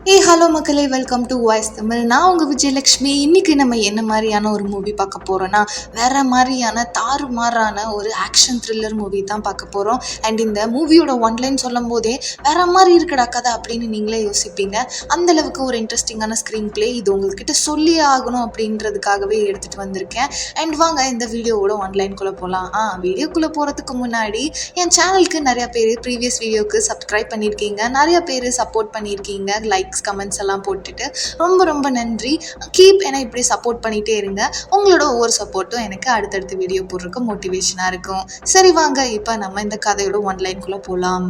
Hello மக்களே, welcome to voice Tamil. நான் உங்கள் விஜயலக்ஷ்மி. இன்றைக்கி நம்ம என்ன மாதிரியான ஒரு மூவி பார்க்க போகிறோன்னா, வேறு மாதிரியான தாறுமாறான ஒரு ஆக்ஷன் த்ரில்லர் மூவி தான் பார்க்க போகிறோம். அண்ட் இந்த மூவியோட ஒன்லைன் சொல்லும் போதே வேறு மாதிரி இருக்கடா கதை அப்படின்னு நீங்களே யோசிப்பீங்க. அந்தளவுக்கு ஒரு இன்ட்ரெஸ்டிங்கான ஸ்க்ரீன் பிளே. இது உங்கள்கிட்ட சொல்லியே ஆகணும் அப்படின்றதுக்காகவே எடுத்துகிட்டு வந்திருக்கேன். அண்ட் வாங்க இந்த வீடியோவோட ஒன்லைன்குள்ளே போகலாம். வீடியோக்குள்ளே போகிறதுக்கு முன்னாடி என் சேனலுக்கு நிறையா பேர் ப்ரீவியஸ் வீடியோவுக்கு சப்ஸ்கிரைப் பண்ணியிருக்கீங்க, நிறையா பேர் சப்போர்ட் பண்ணியிருக்கீங்க, லைக்ஸ் கமெண்ட்ஸ் எல்லாம் போட்டுட்டு ரொம்ப ரொம்ப நன்றி. கீப் என்னை இப்படி சப்போர்ட் பண்ணிகிட்டே இருங்க. உங்களோட ஒவ்வொரு சப்போர்ட்டும் எனக்கு அடுத்தடுத்த வீடியோ போடுறதுக்கு மோட்டிவேஷனாக இருக்கும். சரி வாங்க இப்போ நம்ம இந்த கதையோட ஒன்லைன்குள்ளே போகலாம்.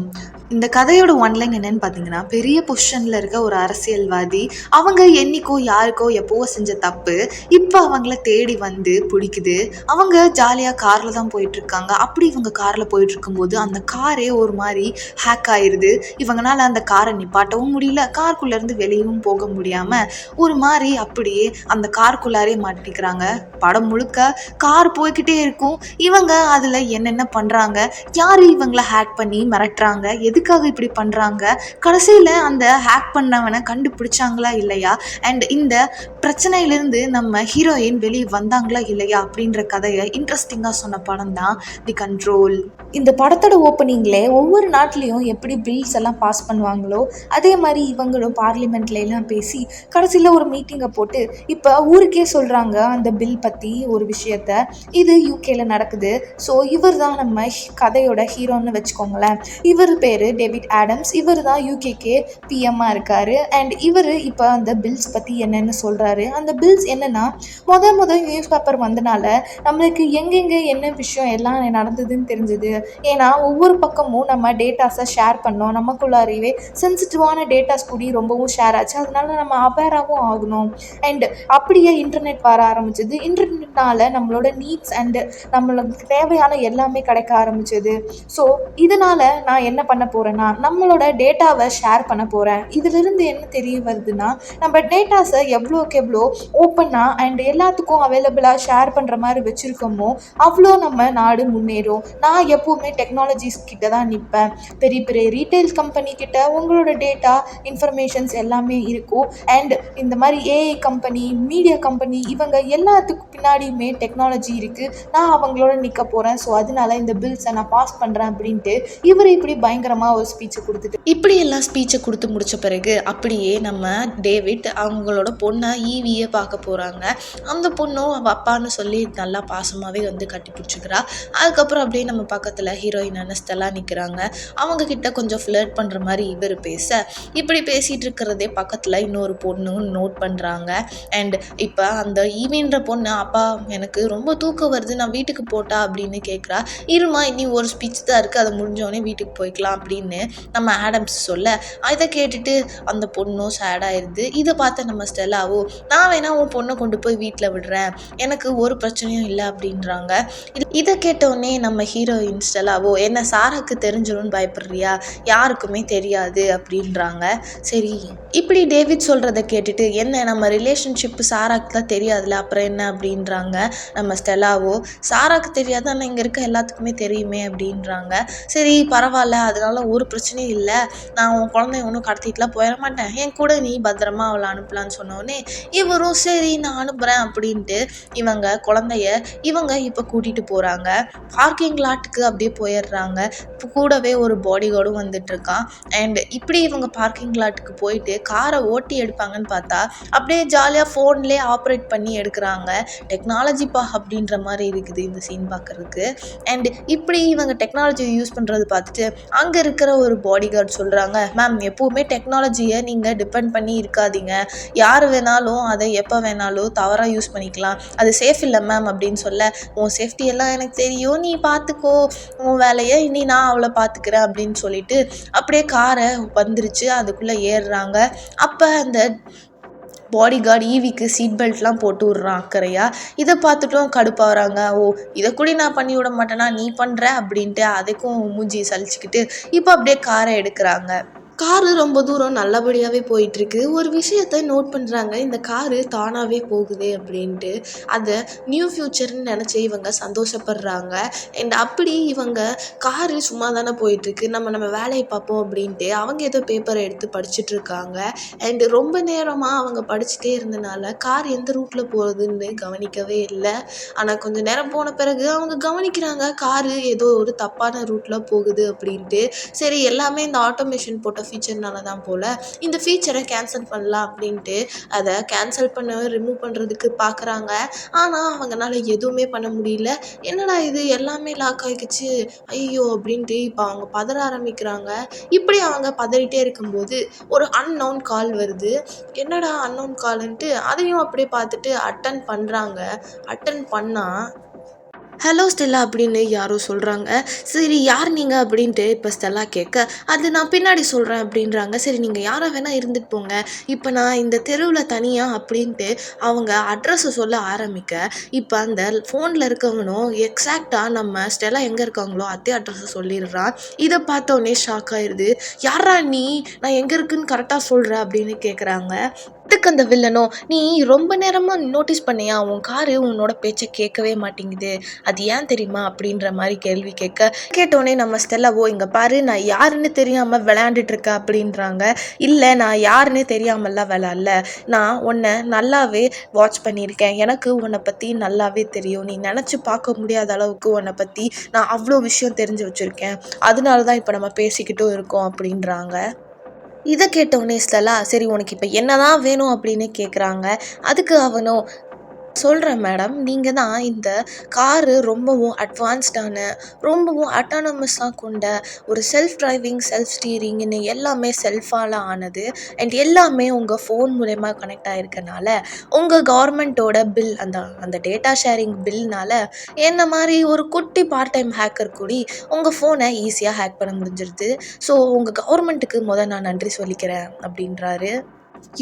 இந்த கதையோட ஒன்லைன் என்னன்னு பார்த்தீங்கன்னா, பெரிய பொசிஷனில் இருக்க ஒரு அரசியல்வாதி, அவங்க என்னைக்கோ யாருக்கோ எப்போவோ செஞ்ச தப்பு இப்போ அவங்கள தேடி வந்து பிடிக்குது. அவங்க ஜாலியாக காரில் தான் போயிட்டுருக்காங்க. அப்படி இவங்க காரில் போயிட்டுருக்கும்போது அந்த காரே ஒரு மாதிரி ஹேக் ஆயிடுது. இவங்களால அந்த காரை நிப்பாட்டவும் முடியல, காருக்குள்ளேருந்து வெளியவும் போக முடியாமல் ஒரு மாதிரி அப்படியே அந்த காருக்குள்ளாரே மாட்டிக்கிறாங்க. படம் முழுக்க கார் போய்கிட்டே இருக்கும். இவங்க அதில் என்னென்ன பண்ணுறாங்க, யார் இவங்களை ஹேக் பண்ணி மிரட்டுறாங்க, எதுக்காக இப்படி பண்ணுறாங்க, கடைசியில் அந்த ஹேக் பண்ணவனை கண்டுபிடிச்சாங்களா இல்லையா, அண்ட் இந்த பிரச்சனையிலேருந்து நம்ம ஹீரோயின் வெளியே வந்தாங்களா இல்லையா அப்படின்ற கதையை இன்ட்ரெஸ்டிங்காக சொன்ன படம் தான் தி கண்ட்ரோல். இந்த படத்தோட ஓப்பனிங்லே ஒவ்வொரு நாட்டிலையும் எப்படி பில்ஸ் எல்லாம் பாஸ் பண்ணுவாங்களோ அதே மாதிரி இவங்களும் பார்லிமெண்ட்ல எல்லாம் பேசி கடைசியில் ஒரு மீட்டிங்கை போட்டு இப்போ ஊருக்கே சொல்கிறாங்க அந்த பில் பற்றி ஒரு விஷயத்த. இது யூகேல நடக்குது. ஸோ இவர் தான் நம்ம கதையோட ஹீரோன்னு வச்சுக்கோங்களேன். இவர் பேர் டேவிட் ஆடம்ஸ். இவர் தான் யூகேக்கே பிஎம்மாக இருக்கார். அண்ட் இவர் இப்போ அந்த பில்ஸ் பற்றி என்னென்னு சொல்கிறாரு. அந்த பில்ஸ் என்னென்னா, முதல் நியூஸ் பேப்பர் வந்தனால நம்மளுக்கு எங்கெங்கே என்ன விஷயம் எல்லாம் நடந்ததுன்னு தெரிஞ்சுது. ஏன்னா ஒவ்வொரு பக்கமும் நம்ம டேட்டாஸை ஷேர் பண்ணோம், நமக்குள்ளாரையே சென்சிட்டிவான டேட்டாஸ் கூடி ரொம்பவும் ஷேர் ஆச்சு. அதனால நம்ம அவேராகவும் ஆகணும். அண்ட் அப்படியே இன்டர்நெட் வர ஆரம்பிச்சது. இன்டர்நெட்னால நம்மளோட நீட்ஸ் அண்டு நம்மளுக்கு தேவையான எல்லாமே கிடைக்க ஆரம்பிச்சது. ஸோ இதனால் நான் என்ன பண்ண போகிறேன்னா, நம்மளோட டேட்டாவை ஷேர் பண்ண போகிறேன். இதிலிருந்து என்ன தெரிய வருதுன்னா, நம்ம டேட்டாஸை எவ்வளோக்கு எவ்வளோ ஓப்பனாக அண்ட் எல்லாத்துக்கும் அவைலபிளாக ஷேர் பண்ணுற மாதிரி வச்சுருக்கோமோ அவ்வளோ நம்ம நாடு முன்னேறும். நான் எப்போவுமே டெக்னாலஜிஸ் கிட்ட தான் நிற்பேன். பெரிய பெரிய ரீட்டைல் கம்பெனி கிட்ட உங்களோட டேட்டா இன்ஃபர்மேஷன்ஸ் எல்லாமே இருக்கும். அண்ட் இந்த மாதிரி ஏஐ கம்பெனி, மீடியா கம்பெனி, இவங்க எல்லாத்துக்கும் பின்னாடியுமே டெக்னாலஜி இருக்குது. நான் அவங்களோட நிற்க போகிறேன். ஸோ அதனால இந்த பில்ஸை நான் பாஸ் பண்ணுறேன் அப்படின்ட்டு இவர் இப்படி பயங்கரமாக ஒரு ஸ்பீச்சை கொடுத்துட்டு இப்படியெல்லாம் ஸ்பீச்சை கொடுத்து முடித்த பிறகு அப்படியே நம்ம டேவிட் அவங்களோட பொண்ணை ஈவியை பார்க்க போகிறாங்க. அந்த பொண்ணும் அவள் அப்பான்னு சொல்லி நல்லா பாசமாகவே வந்து கட்டி பிடிச்சிக்கிறா. அதுக்கப்புறம் அப்படியே நம்ம பக்கத்தில் ஹீரோயினான ஸ்டெல்லா நிற்கிறாங்க. அவங்கக்கிட்ட கொஞ்சம் ஃப்ளர்ட் பண்ணுற மாதிரி இவர் பேச, இப்படி பேசிகிட்டு இருக்கிறதே பக்கத்தில் இன்னொரு பொண்ணும் நோட் பண்ணுறாங்க. அண்ட் இப்போ அந்த ஈவின்ற பொண்ணு, அப்பா எனக்கு ரொம்ப தூக்கம் வருது, நான் வீட்டுக்கு போட்டா அப்படின்னு கேட்குறா. இருமா, இனி ஒரு ஸ்பீச் தான் இருக்குது, அதை முடிஞ்சோடனே வீட்டுக்கு போய்க்கலாம் அப்படின்னு நம்ம ஆடம்ஸ் சொல்ல, இதை கேட்டுட்டு அந்த பொண்ணும் சேடாயிருது. இதை பார்த்த நம்ம ஸ்டெல்லாவோ, நான் வேணா உன் பொண்ணை கொண்டு போய் வீட்டில் விடுறேன், எனக்கு ஒரு பிரச்சனையும் இல்லை அப்படின்றாங்க. இதை கேட்டோடனே நம்ம ஹீரோயின் ஸ்டெல்லாவோ, என்ன சாராக்கு தெரிஞ்சிடும்னு பயப்படுறியா, யாருக்குமே தெரியாது அப்படின்றாங்க. சரி, இப்படி டேவிட் சொல்கிறத கேட்டுட்டு, என்ன நம்ம ரிலேஷன்ஷிப்பு சாராக்கு தான் தெரியாதுல்ல, அப்புறம் என்ன அப்படின்றாங்க நம்ம ஸ்டெல்லாவோ. சாராக்கு தெரியாது, ஆனால் இங்கே இருக்க எல்லாத்துக்குமே தெரியுமே அப்படின்றாங்க. சரி பரவாயில்ல, அதனால ஒரு பிரச்சனையும் இல்லை, நான் உன் குழந்தைய ஒன்றும் கடத்திட்டுலாம் போயிட மாட்டேன், என் கூட நீ பத்திரமா அவளை அனுப்பலான்னு சொன்னோடனே இவரும் சரி நான் அனுப்புகிறேன் அப்படின்ட்டு இவங்க இப்போ கூட்டிகிட்டு போகிறாங்க. பார்க்கிங் லாட்டுக்கு அப்படியே போயிடுறாங்க. கூடவே ஒரு பாடி கார்டும் வந்துட்டுருக்கான். அண்ட் இப்படி இவங்க பார்க்கிங் லாட்டுக்கு போயிட்டு காரை ஓட்டி எடுப்பாங்கன்னு பார்த்தா அப்படியே ஜாலியாக ஃபோன்லேயே ஆப்ரேட் பண்ணி எடுக்கிறாங்க. டெக்னாலஜிப்பா அப்படின்ற மாதிரி இருக்குது இந்த சீன் பார்க்குறதுக்கு. அண்ட் இப்படி இவங்க டெக்னாலஜி யூஸ் பண்ணுறது பார்த்துட்டு அங்கே இருக்கிற ஒரு பாடி கார்டு சொல்கிறாங்க, மேம் எப்போவுமே டெக்னாலஜியை நீங்கள் டிபெண்ட் பண்ணி இருக்காதீங்க, யார் வேணாலும் அதை எப்போ வேணாலும் தவறாக யூஸ் பண்ணிக்கலாம், அது சேஃப் இல்லை மேம் அப்படின்னு சொல்ல, உன் சேஃப்டி எல்லாம் எனக்கு தெரியும், நீ பார்த்துக்கோ உன் வேலையை, இனி நான் அவளை பார்த்துக்கிறேன் அப்படின்னு சொல்லிட்டு அப்படியே காரை வந்துருச்சு. அதுக்குள்ளே ஏறுறாங்க. அப்போ அந்த பாடி கார்டு ஈவிக்கு சீட் பெல்ட்லாம் போட்டு விட்றான் அக்கறையா. இதை பார்த்துட்டும் கடுப்பாகிறாங்க. ஓ, இதை கூட நான் பண்ணி விட மாட்டேனா, நீ பண்ணுற அப்படின்ட்டு அதுக்கும் மூஞ்சி சலிச்சுக்கிட்டு இப்போ அப்படியே காரை எடுக்கிறாங்க. காரு ரொம்ப தூரம் நல்லபடியாகவே போயிட்டுருக்கு. ஒரு விஷயத்த நோட் பண்ணுறாங்க, இந்த காரு தானாகவே போகுதே அப்படின்ட்டு. அதை நியூ ஃப்யூச்சர்னு நினச்சி இவங்க சந்தோஷப்படுறாங்க. அண்ட் அப்படி இவங்க காரு சும்மா தானே போயிட்டுருக்கு, நம்ம வேலையை பார்ப்போம் அப்படின்ட்டு அவங்க ஏதோ பேப்பரை எடுத்து படிச்சுட்டு இருக்காங்க. அண்டு ரொம்ப நேரமாக அவங்க படிச்சுட்டே இருந்தனால கார் எந்த ரூட்டில் போகுதுன்னு கவனிக்கவே இல்லை. ஆனால் கொஞ்சம் நேரம் போன பிறகு அவங்க கவனிக்கிறாங்க, காரு ஏதோ ஒரு தப்பான ரூட்டில் போகுது அப்படின்ட்டு. சரி, எல்லாமே இந்த ஆட்டோமேஷன் போட்ட ஃபீச்சர்னால தான் போல், இந்த ஃபீச்சரை கேன்சல் பண்ணலாம் அப்படின்ட்டு அதை கேன்சல் பண்ண ரிமூவ் பண்ணுறதுக்கு பார்க்குறாங்க. ஆனால் அவங்களால எதுவுமே பண்ண முடியல. என்னடா இது எல்லாமே லாக் ஆகிடுச்சு, ஐயோ அப்படின்ட்டு இப்போ அவங்க பதற ஆரம்பிக்கிறாங்க. இப்படி அவங்க பதறிட்டே இருக்கும்போது ஒரு அன்னவுன் கால் வருது. என்னடா அன்னவுன் கால்ன்ட்டு அதையும் அப்படியே பார்த்துட்டு அட்டன் பண்ணுறாங்க. அட்டன் பண்ணால் ஹலோ ஸ்டெல்லா அப்படின்னு யாரோ சொல்கிறாங்க. சரி, யார் நீங்கள் அப்படின்ட்டு இப்போ ஸ்டெல்லா கேட்க, அது நான் பின்னாடி சொல்கிறேன் அப்படின்றாங்க. சரி, நீங்கள் யாராக வேணால் இருந்துட்டு போங்க, இப்போ நான் இந்த தெருவில் தனியாக அப்படின்ட்டு அவங்க அட்ரஸை சொல்ல ஆரம்பிக்க, இப்போ அந்த ஃபோனில் இருக்கவனும் எக்ஸாக்டாக நம்ம ஸ்டெல்லா எங்கே இருக்காங்களோ அதே அட்ரஸை சொல்லிடுறான். இதை பார்த்தோன்னே ஷாக் ஆயிடுது. யாரா நீ, நான் எங்கே இருக்குன்னு கரெக்டாக சொல்கிற அப்படின்னு கேட்குறாங்க. அதுக்கு அந்த வில்லனோ, நீ ரொம்ப நேரமாக நோட்டீஸ் பண்ணியா, உன் காரு உன்னோட பேச்சை கேட்கவே மாட்டேங்குது, அது ஏன் தெரியுமா அப்படின்ற மாதிரி கேள்வி கேட்டோடனே நம்ம ஸ்டெல்லாவோ, இங்கே பாரு நான் யாருன்னு தெரியாமல் விளையாண்டுட்டு இருக்க அப்படின்றாங்க. இல்லை, நான் யாருன்னு தெரியாமல்லாம் விளையாடல, நான் உன்னை நல்லாவே வாட்ச் பண்ணியிருக்கேன், எனக்கு உன்னை பற்றி நல்லாவே தெரியும், நீ நினச்சி பார்க்க முடியாத அளவுக்கு உன்னை பற்றி நான் அவ்வளோ விஷயம் தெரிஞ்சு வச்சுருக்கேன், அதனால தான் இப்போ நம்ம பேசிக்கிட்டும் இருக்கோம் அப்படின்றாங்க. இதை கேட்டவுடனே ஸ்டெல்லா, சரி உனக்கு இப்போ என்ன தான் வேணும் அப்படின்னு கேட்குறாங்க. அதுக்கு அவனும், சொல்கிறேன் மேடம், நீங்கள் தான் இந்த காரு ரொம்பவும் அட்வான்ஸ்டான, ரொம்பவும் அட்டானமஸாக கொண்ட ஒரு செல்ஃப் டிரைவிங், செல்ஃப் ஸ்டீரிங்னு எல்லாமே செல்ஃபால் ஆனது, அண்ட் எல்லாமே உங்கள் ஃபோன் மூலயமா கனெக்ட் ஆகிருக்கனால உங்கள் கவர்மெண்ட்டோட பில், அந்த டேட்டா ஷேரிங் பில்னால் என்ன மாதிரி ஒரு குட்டி பார்ட் டைம் ஹேக்கர் கூடி உங்கள் ஃபோனை ஈஸியாக ஹேக் பண்ண முடிஞ்சிருது. ஸோ உங்கள் கவர்மெண்ட்டுக்கு நான் நன்றி சொல்லிக்கிறேன் அப்படின்றாரு.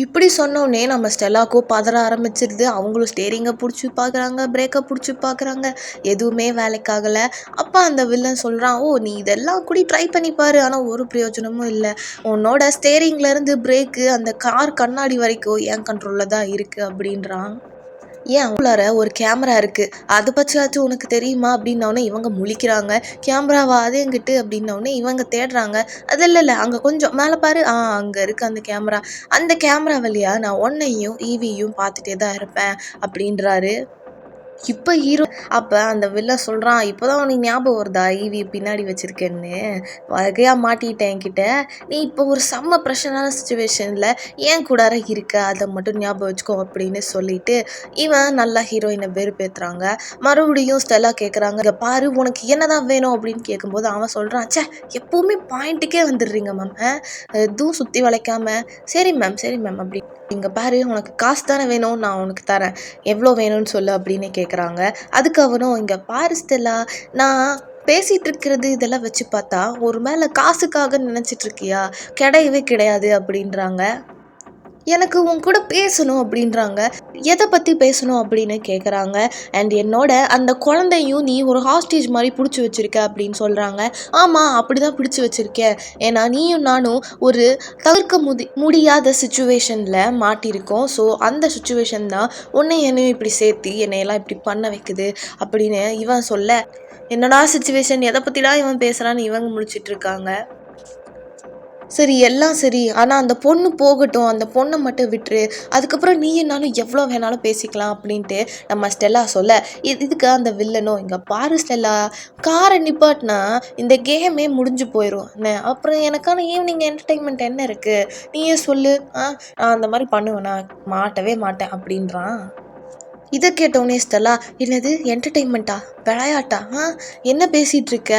இப்படி சொன்னோடனே நம்ம ஸ்டெல்லாக்கோ பதற ஆரம்பிச்சிருது. அவங்களும் ஸ்டேரிங்கை பிடிச்சி பார்க்குறாங்க, பிரேக்கை பிடிச்சி பார்க்குறாங்க, எதுவுமே வேலைக்காகலை. அப்போ அந்த வில்லன் சொல்கிறான், ஓ நீ இதெல்லாம் கூட ட்ரை பண்ணிப்பார், ஆனால் ஒரு பிரயோஜனமும் இல்லை, உன்னோட ஸ்டேரிங்லேருந்து பிரேக்கு அந்த கார் கண்ணாடி வரைக்கும் என் கண்ட்ரோலில் தான் இருக்குது அப்படின்றான். ஏன் உள்ளார ஒரு கேமரா இருக்குது, அதை பற்றியாச்சும் உனக்கு தெரியுமா அப்படின்னோடனே இவங்க முழிக்கிறாங்க. கேமராவா, அது எங்கிட்டு அப்படின்னோடனே இவங்க தேடுறாங்க. அது இல்லை, அங்கே கொஞ்சம் மேலே பாரு, அங்கே இருக்குது அந்த கேமரா, அந்த கேமரா வழியா நான் உன்னையும் ஈவியும் பார்த்துட்டே தான் இருப்பேன் அப்படின்றாரு. இப்போ ஹீரோ அப்போ அந்த வில்லன் சொல்கிறான், இப்போ தான் உனக்கு ஞாபகம் வருதா ஈவி பின்னாடி வச்சுருக்கேன்னு, வகையாக மாட்டிட்டேன் என்கிட்ட, நீ இப்போ ஒரு செம்ம ப்ரெஷரான சுச்சுவேஷனில் ஏன் கூடார இருக்க, அதை மட்டும் ஞாபகம் வச்சுக்கோ அப்படின்னு சொல்லிட்டு இவன் நல்லா ஹீரோயினை வெறுப்பேற்றுறாங்க. மறுபடியும் ஸ்டெல்லா கேட்குறாங்க, இங்கே பாரு உனக்கு என்ன தான் வேணும் அப்படின்னு கேட்கும்போது அவன் சொல்கிறான், சே எப்போவுமே பாயிண்ட்டுக்கே வந்துடுறீங்க மேம், எதுவும் சுற்றி வளைக்காமல், சரி மேம் அப்படி, இங்கே பாரு உனக்கு காசு தானே வேணும், நான் உனக்கு தரேன், எவ்வளோ வேணும்னு சொல்லு அப்படின்னு கேட்குறாங்க. அதுக்கு அவனும், இங்கே பாரு ஸ்டெல்லா, நான் பேசிகிட்டு இருக்கிறது இதெல்லாம் வச்சு பார்த்தா ஒரு மேலே காசுக்காக நினச்சிட்ருக்கியா, கிடையவே கிடையாது அப்படின்றாங்க. எனக்கு உன் கூட பேசணும் அப்படின்றாங்க. எதை பற்றி பேசணும் அப்படின்னு கேட்குறாங்க. அண்ட் என்னோட அந்த குழந்தையும் நீ ஒரு ஹாஸ்டேஜ் மாதிரி பிடிச்சி வச்சுருக்க அப்படின்னு சொல்கிறாங்க. ஆமாம், அப்படி தான் பிடிச்சி வச்சுருக்கேன், ஏன்னா நீயும் நானும் ஒரு தவிர்க்க முடியாத சுச்சுவேஷனில் மாட்டியிருக்கோம். ஸோ அந்த சுச்சுவேஷன் தான் உன்னை என்னையும் இப்படி சேர்த்து என்னையெல்லாம் இப்படி பண்ண வைக்குது அப்படின்னு இவன் சொல்ல, என்னடா சுச்சுவேஷன், எதை பற்றிலாம் இவன் பேசுகிறான்னு இவங்க முடிச்சிட்ருக்காங்க. சரி எல்லாம் சரி, ஆனால் அந்த பொண்ணு போகட்டும், அந்த பொண்ணை மட்டும் விட்டுரு, அதுக்கப்புறம் நீயும் நானும் எவ்வளோ வேணாலும் பேசிக்கலாம் அப்படின்ட்டு நம்ம ஸ்டெல்லா சொல்ல, இதுக்கு அந்த வில்லனும், இங்கே பாரு ஸ்டெல்லா, காரை நிப்பாட்டினா இந்த கேமே முடிஞ்சு போயிடும், அப்புறம் எனக்கான ஈவினிங் என்டர்டெயின்மெண்ட் என்ன இருக்குது, நீயே சொல்லு, நான் அந்த மாதிரி பண்ணுவேனா, மாட்டவே மாட்டேன் அப்படின்றான். இதை கேட்டோடனே ஸ்டெல்லா, என்னது என்டர்டெயின்மெண்ட்டா, விளையாட்டா, என்ன பேசிகிட்டு இருக்க,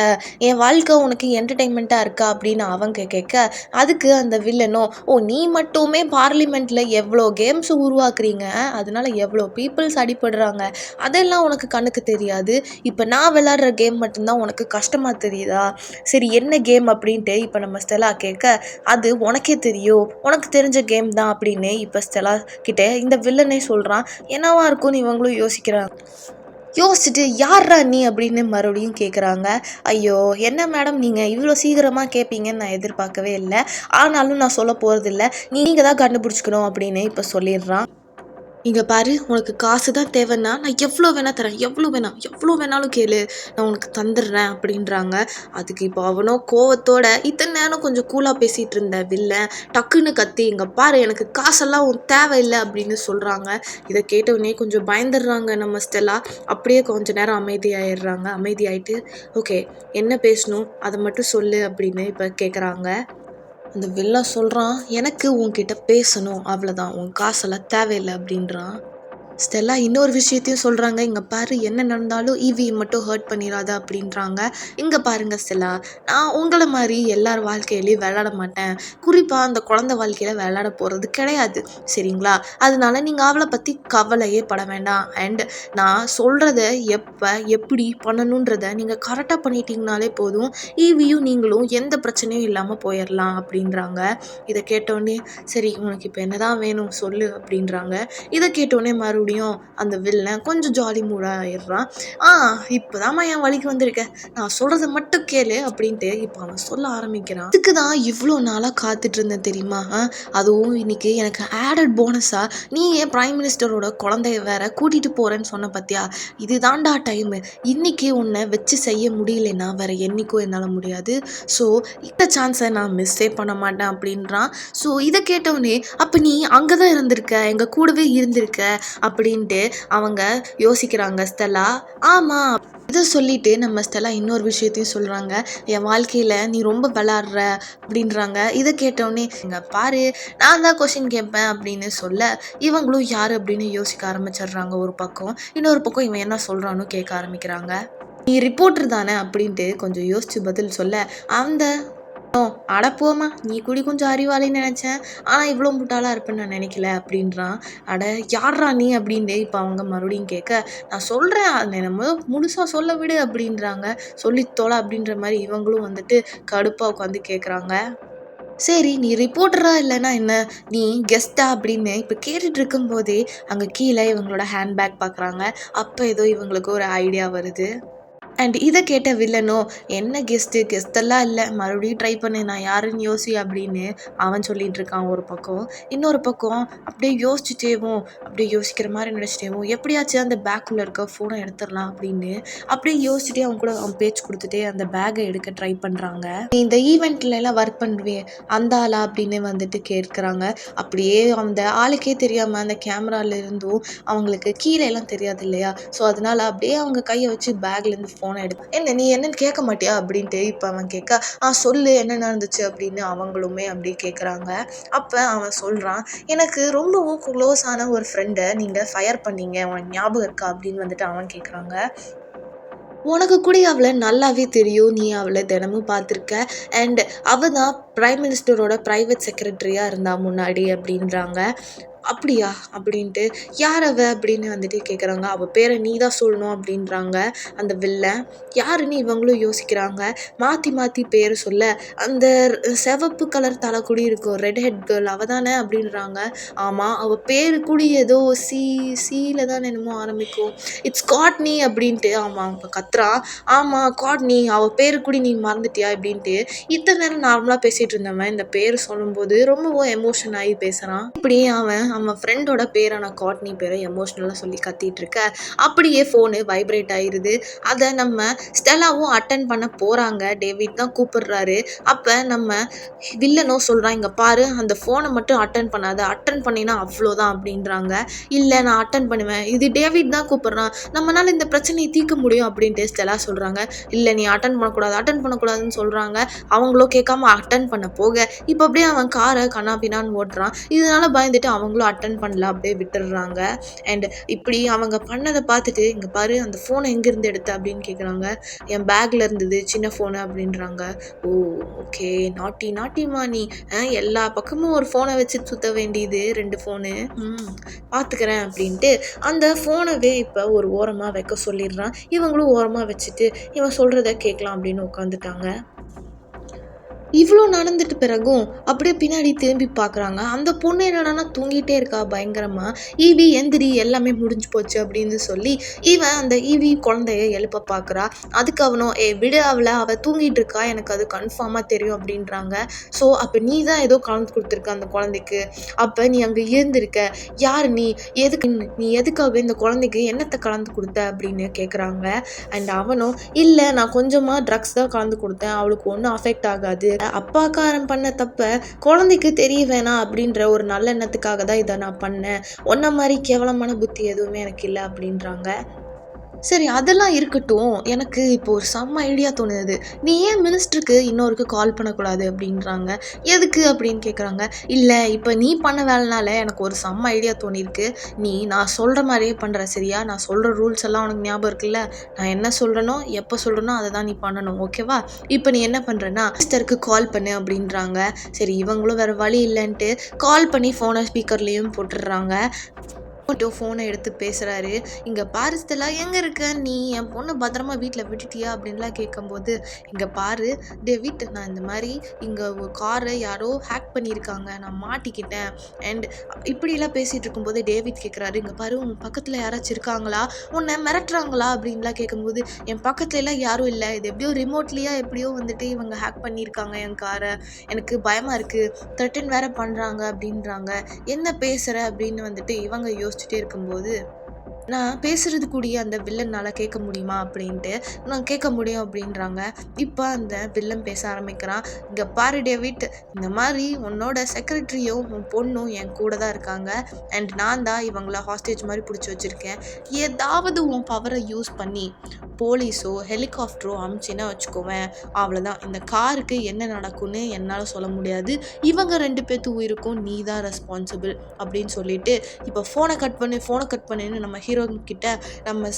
என் வாழ்க்கை உனக்கு என்டர்டெயின்மெண்ட்டாக இருக்கா அப்படின்னு அவங்க கேட்க, அதுக்கு அந்த வில்லனோ, ஓ நீ மட்டுமே பார்லிமெண்ட்டில் எவ்வளோ கேம்ஸ் உருவாக்குறீங்க, அதனால எவ்வளோ பீப்புள்ஸ் அடிபடுறாங்க, அதெல்லாம் உனக்கு கண்ணுக்கு தெரியாது, இப்போ நான் விளையாடுற கேம் மட்டும்தான் உனக்கு கஷ்டமாக தெரியுதா, சரி என்ன கேம் அப்படின்ட்டு இப்போ நம்ம ஸ்டெல்லா கேட்க, அது உனக்கே தெரியும், உனக்கு தெரிஞ்ச கேம் தான் அப்படின்னு இப்போ ஸ்டெல்லா கிட்டே இந்த வில்லனே சொல்கிறான். என்னவா இருக்கும்னு இவங்களும் யோசிக்கிறாங்க. யோசிச்சுட்டு யார்ரா நீ அப்படின்னு மறுபடியும் கேட்குறாங்க. ஐயோ என்ன மேடம் நீங்கள் இவ்வளோ சீக்கிரமாக கேட்பீங்கன்னு நான் எதிர்பார்க்கவே இல்லை, ஆனாலும் நான் சொல்ல போகிறதில்ல, நீங்கள் தான் கண்டுபிடிச்சிக்கணும் அப்படின்னு இப்போ சொல்லிடுறான். இங்கே பாரு, உனக்கு காசு தான் தேவைன்னா நான் எவ்வளோ வேணால் தரேன், எவ்வளோ வேணாலும் கேளு, நான் உனக்கு தந்துடுறேன் அப்படின்றாங்க. அதுக்கு இப்போ அவனோ கோவத்தோட இத்தனை நேரம் கொஞ்சம் கூலாக பேசிகிட்டு இருந்த வில்லன் டக்குன்னு கத்தி, இங்கே பாரு எனக்கு காசெல்லாம் உன் தேவையில்லை அப்படின்னு சொல்கிறாங்க. இதை கேட்டவுடனே கொஞ்சம் பயந்துடுறாங்க நம்ம ஸ்டெல்லா. அப்படியே கொஞ்ச நேரம் அமைதியாயிட்டு ஓகே என்ன பேசணும் அதை மட்டும் சொல்லு அப்படின்னு இப்போ கேட்குறாங்க. அந்த வில்லன் சொல்கிறான், எனக்கு உன்கிட்ட பேசணும் அவ்வளோதான், உன் காசெல்லாம் தேவையில்லை அப்படின்றான். ஸ்டெல்லா இன்னொரு விஷயத்தையும் சொல்கிறாங்க, இங்கே பாரு என்ன நடந்தாலும் ஈவியை மட்டும் ஹர்ட் பண்ணிடாத அப்படின்றாங்க. இங்கே பாருங்க ஸ்டெல்லா, நான் உங்களை மாதிரி எல்லார் வாழ்க்கையிலையும் விளையாட மாட்டேன், குறிப்பாக அந்த குழந்தை வாழ்க்கையில் விளையாட போகிறது கிடையாது சரிங்களா, அதனால நீங்கள் அவளை பற்றி கவலையே பட வேண்டாம். அண்ட் நான் சொல்கிறத எப்போ எப்படி பண்ணணுன்றதை நீங்கள் கரெக்டாக பண்ணிட்டீங்கனாலே போதும், ஈவியும் நீங்களும் எந்த பிரச்சனையும் இல்லாமல் போயிடலாம் அப்படின்றாங்க. இதை கேட்டோடனே சரி உனக்கு இப்போ என்ன தான் வேணும் சொல்லு அப்படின்றாங்க. இதை கேட்டோடனே மறுபடியும் அந்த வில்லன் கொஞ்சம் ஜாலி மூடாக ஆயிடுறான். இப்போதாம்மா என் வழிக்கு வந்திருக்கேன், நான் சொல்கிறத மட்டும் கேளு அப்படின்ட்டு இப்போ அவன் சொல்ல ஆரம்பிக்கிறான். இதுக்கு தான் இவ்வளோ நாளாக காத்துட்டு இருந்தேன் தெரியுமா, அதுவும் இன்னைக்கு எனக்கு ஆடட் போனஸாக நீ ஏன் பிரைம் மினிஸ்டரோட குழந்தைய வேற கூட்டிகிட்டு போகிறேன்னு சொன்ன பார்த்தியா, இது தாண்டா டைமு, இன்னைக்கு உன்னை வச்சு செய்ய முடியலன்னா வேற என்னைக்கும் என்னால் முடியாது, ஸோ இந்த சான்ஸை நான் மிஸ்ஸே பண்ண மாட்டேன் அப்படின்றான். ஸோ இதை கேட்டவுடனே அப்போ நீ அங்கே தான் இருந்திருக்க, எங்கள் கூடவே இருந்திருக்க அப்படின்ட்டு அவங்க யோசிக்கிறாங்க ஸ்டெல்லா. ஆமாம், இதை சொல்லிட்டு நம்ம ஸ்டெல்லா இன்னொரு விஷயத்தையும் சொல்கிறாங்க, என் வாழ்க்கையில் நீ ரொம்ப விளாட்ற அப்படின்றாங்க. இதை கேட்டவுடனே இங்கே பாரு நான் தான் கொஷின் கேட்பேன் அப்படின்னு சொல்ல இவங்களும் யார் அப்படின்னு யோசிக்க ஆரம்பிச்சிடுறாங்க. ஒரு பக்கம் இன்னொரு பக்கம் இவன் என்ன சொல்கிறான்னு கேட்க ஆரம்பிக்கிறாங்க. நீ ரிப்போர்ட்டர் தானே அப்படின்ட்டு கொஞ்சம் யோசித்து பதில் சொல்ல அந்த அடப்போமா நீ கூடி கொஞ்சம் அறிவாளின்னு நினச்சேன், ஆனால் இவ்வளோ முட்டாளாக இருப்பேன்னு நான் நினைக்கல அப்படின்றான். அட யார்ரா நீ அப்படின்ட்டு இப்போ அவங்க மறுபடியும் கேட்க நான் சொல்கிறேன் அதை நம்ம முழுசாக சொல்ல விடு அப்படின்றாங்க. சொல்லித்தோல அப்படின்ற மாதிரி இவங்களும் வந்துட்டு கடுப்பாக உட்காந்து கேட்குறாங்க. சரி நீ ரிப்போர்ட்டரா இல்லைன்னா என்ன, நீ கெஸ்ட்டா அப்படின்னு இப்போ கேட்டுட்டு இருக்கும்போதே அங்கே கீழே இவங்களோட ஹேண்ட்பேக் பார்க்குறாங்க. அப்போ ஏதோ இவங்களுக்கு ஒரு ஐடியா வருது. அண்ட் இதை கேட்ட வில்லனோ என்ன கெஸ்ட்டெல்லாம் இல்லை, மறுபடியும் ட்ரை பண்ணு, நான் யாருன்னு யோசி அப்படின்னு அவன் சொல்லிட்டு இருக்கான் ஒரு பக்கம். இன்னொரு பக்கம் அப்படியே யோசிக்கிற மாதிரி நினச்சிட்டேவும் எப்படியாச்சும் அந்த பேக்குள்ளே இருக்க ஃபோனை எடுத்துடலாம் அப்படின்னு அப்படியே யோசிச்சுட்டே அவன் கூட அவன் பேச்சு கொடுத்துட்டே அந்த பேக்கை எடுக்க ட்ரை பண்ணுறாங்க. நீ இந்த ஈவெண்ட்லலாம் ஒர்க் பண்ணுவேன் அந்த ஆளா அப்படின்னு வந்துட்டு கேட்குறாங்க. அப்படியே அந்த ஆளுக்கே தெரியாமல் அந்த கேமரால இருந்தும் அவங்களுக்கு கீழே எல்லாம் தெரியாது இல்லையா, ஸோ அதனால அப்படியே அவங்க கையை வச்சு பேக்லேருந்து ஃபோனை எடுத்து என்ன நீ என்னன்னு கேட்க மாட்டியா அப்படின்ட்டு இப்போ அவன் கேட்க சொல்லு என்ன நடந்துச்சு அப்படின்னு அவங்களுமே அப்படி கேட்குறாங்க. அப்போ அவன் சொல்கிறான், எனக்கு ரொம்பவும் க்ளோஸான ஒரு ஃப்ரெண்டை நீங்கள் ஃபயர் பண்ணீங்க, உனக்கு ஞாபகம் இருக்கா அப்படின்னு வந்துட்டு அவன் கேட்குறாங்க. உனக்கு கூட அவளை நல்லாவே தெரியும், நீ அவளை தினமும் பார்த்துருக்க, அண்ட் அவள் தான் பிரைம் மினிஸ்டரோட ப்ரைவேட் செக்ரட்டரியாக இருந்தா முன்னாடி அப்படின்றாங்க. அப்படியா அப்படின்ட்டு யார் அவ அப்படின்னு வந்துட்டு கேட்குறாங்க. அவள் பேரை நீ தான் சொல்லணும் அப்படின்றாங்க அந்த வில்லன். யாருன்னு இவங்களும் யோசிக்கிறாங்க. மாற்றி பேர் சொல்ல அந்த சிவப்பு கலர் தலைக்குடி இருக்கும் ரெட் ஹெட் கேர்ள் அவள் தானே அப்படின்றாங்க. ஆமாம் அவள் பேர் கூடி ஏதோ சீல தான் என்னமோ ஆரம்பிக்கும், இட்ஸ் காட்னி அப்படின்ட்டு ஆமாம் இப்போ கத்துறான். ஆமாம் காட்னி, அவள் பேர் கூடி நீ மறந்துட்டியா அப்படின்ட்டு இத்தனை நேரம் நார்மலாக பேசிகிட்டு இருந்தவன் இந்த பேர் சொல்லும்போது ரொம்பவும் எமோஷன் ஆகி பேசுகிறான். இப்படியே அவன் ஃப்ரெண்டோட பேரான காட்னி பேரை எமோஷ்னலாக சொல்லி கத்திட்டு இருக்க அப்படியே ஃபோனு வைப்ரேட் ஆயிடுது. அதை நம்ம ஸ்டெல்லாவும் அட்டன் பண்ண போகிறாங்க. டேவிட் தான் கூப்பிடுறாரு. அப்போ நம்ம வில்லனும் சொல்கிறான், இங்கே பாரு அந்த ஃபோனை மட்டும் அட்டன் பண்ணாத, அட்டன் பண்ணினா அவ்வளோதான் அப்படின்றாங்க. இல்லை நான் அட்டன் பண்ணுவேன், இது டேவிட் தான் கூப்பிட்றான், நம்மளால் இந்த பிரச்சனையை தீர்க்க முடியும் அப்படின்ட்டு ஸ்டெல்லா சொல்கிறாங்க. இல்லை நீ அட்டன் பண்ணக்கூடாதுன்னு சொல்கிறாங்க. அவங்களோ கேட்காம அட்டன் பண்ண போக இப்போ அப்படியே அவன் காரை கண்ணாபின்னான்னு ஓட்டுறான். இதனால பயந்துட்டு அவங்களும் அட்டன் பண்ணல, அப்படியே விட்டுடுறாங்க. அண்ட் இப்படி அவங்க பண்ணதை பார்த்துட்டு இங்கே பாரு அந்த ஃபோனை எங்கேருந்து எடுத்த அப்படின்னு கேட்குறாங்க. என் பேக்கில் இருந்தது சின்ன ஃபோனு அப்படின்றாங்க. ஓ ஓகே நாட்டிமா நீ, எல்லா பக்கமும் ஒரு ஃபோனை வச்சு சுற்ற வேண்டியது 2 ஃபோனு, பார்த்துக்கிறேன் அப்படின்ட்டு அந்த ஃபோனவே இப்போ ஒரு ஓரமாக வைக்க சொல்லிடுறான். இவங்களும் ஓரமாக வச்சுட்டு இவன் சொல்கிறத கேட்கலாம் அப்படின்னு உட்காந்துட்டாங்க. இவ்வளோ நடந்துட்டு பிறகும் அப்படியே பின்னாடி திரும்பி பார்க்குறாங்க. அந்த பொண்ணு என்னடான்னா தூங்கிட்டே இருக்கா பயங்கரமா. ஈவி எந்திரி எல்லாமே முடிஞ்சு போச்சு அப்படின்னு சொல்லி இவன் அந்த ஈவி குழந்தைய எழுப்ப பார்க்குறா. அதுக்கு அவனும் விடு அவ தூங்கிட்டு இருக்கா, எனக்கு அது கன்ஃபார்மாக தெரியும் அப்படின்றாங்க. ஸோ அப்போ நீ தான் ஏதோ கலந்து கொடுத்துருக்க அந்த குழந்தைக்கு, அப்போ நீ அங்கே இருந்திருக்க, யார் நீ, எதுக்காக இந்த குழந்தைக்கு என்னத்தை கலந்து கொடுத்த அப்படின்னு கேட்குறாங்க. அண்ட் அவனும் இல்லை நான் கொஞ்சமாக ட்ரக்ஸ் தான் கலந்து கொடுத்தேன், அவளுக்கு ஒன்றும் அஃபெக்ட் ஆகாது, அப்பாக்காரன் பண்ண தப்ப குழந்தைக்கு தெரிய வேணாம் அப்படின்ற ஒரு நல்ல எண்ணத்துக்காக தான் இதை நான் பண்ணேன், ஒன்ன மாதிரி கேவலமான புத்தி எதுவுமே எனக்கு இல்லை அப்படின்றாங்க. சரி அதெல்லாம் இருக்கட்டும், எனக்கு இப்போ ஒரு செம்ம ஐடியா தோணுது, நீ ஏன் மினிஸ்டருக்கு இன்னொருக்கு கால் பண்ணக்கூடாது அப்படின்றாங்க. எதுக்கு அப்படின்னு கேட்குறாங்க. இல்லை இப்போ நீ பண்ண வேலைனால எனக்கு ஒரு செம்ம ஐடியா தோணியிருக்கு, நான் சொல்கிற மாதிரியே பண்ணுற சரியா, நான் சொல்கிற ரூல்ஸ் எல்லாம் உனக்கு ஞாபகம் இருக்குல்ல, நான் என்ன சொல்கிறேனோ எப்போ சொல்கிறேனோ அதை தான் நீ பண்ணணும், ஓகேவா? இப்போ நீ என்ன பண்ணுறேன்னா மினிஸ்டருக்கு கால் பண்ணு அப்படின்றாங்க. சரி இவங்களும் வேறு வழி இல்லைன்ட்டு கால் பண்ணி ஃபோனை ஸ்பீக்கர்லேயும் போட்டுடுறாங்க. ஃபோனை எடுத்து பேசுகிறாரு. இங்கே பாரு ஸ்டெல்லா எங்கே இருக்க, நீ என் பொண்ணை பத்திரமா வீட்டில் விட்டுட்டியா அப்படின்லாம் கேட்கும்போது, இங்கே பாரு டேவிட், நான் இந்த மாதிரி இங்கே ஒரு காரை யாரோ ஹேக் பண்ணியிருக்காங்க, நான் மாட்டிக்கிட்டேன் அண்ட் இப்படிலாம் பேசிகிட்டு இருக்கும்போது டேவிட் கேட்குறாரு, இங்கே பாரு உன் பக்கத்தில் யாராச்சும் இருக்காங்களா, உன்னை மிரட்டுறாங்களா அப்படின்லாம் கேட்கும்போது, என் பக்கத்துலலாம் யாரும் இல்லை, இது எப்படியோ ரிமோட்லியாக எப்படியோ வந்துட்டு இவங்க ஹேக் பண்ணியிருக்காங்க என் காரை, எனக்கு பயமாக இருக்குது, த்ரெட்டன் வேறு பண்ணுறாங்க அப்படின்றாங்க. என்ன பேசுகிற அப்படின்னு வந்துட்டு இவங்க யோசிச்சுட்டே இருக்கும்போது, நான் பேசுறது கூடிய அந்த வில்லனால் கேட்க முடியுமா அப்படின்ட்டு, நான் கேட்க முடியும் அப்படின்றாங்க. இப்போ அந்த வில்லன் பேச ஆரம்பிக்கிறான். இங்கே பாரு டேவிட், இந்த மாதிரி உன்னோட செக்ரட்டரியும் உன் பொண்ணும் என் கூட தான் இருக்காங்க அண்ட் நான் தான் இவங்கள ஹாஸ்டேஜ் மாதிரி பிடிச்சி வச்சுருக்கேன், ஏதாவது உன் பவரை யூஸ் பண்ணி போலீஸோ ஹெலிகாப்டரோ அமுச்சின்னா வச்சுக்கோவேன், அவ்வளோதான், இந்த காருக்கு என்ன நடக்கும்னு என்னால் சொல்ல முடியாது, இவங்க 2 பேர்த்து உயிருக்கும் நீ தான் ரெஸ்பான்சிபிள் அப்படின்னு சொல்லிட்டு இப்போ ஃபோனை கட் பண்ணுன்னு நம்ம ஹீரோ கிட்ட நம்ம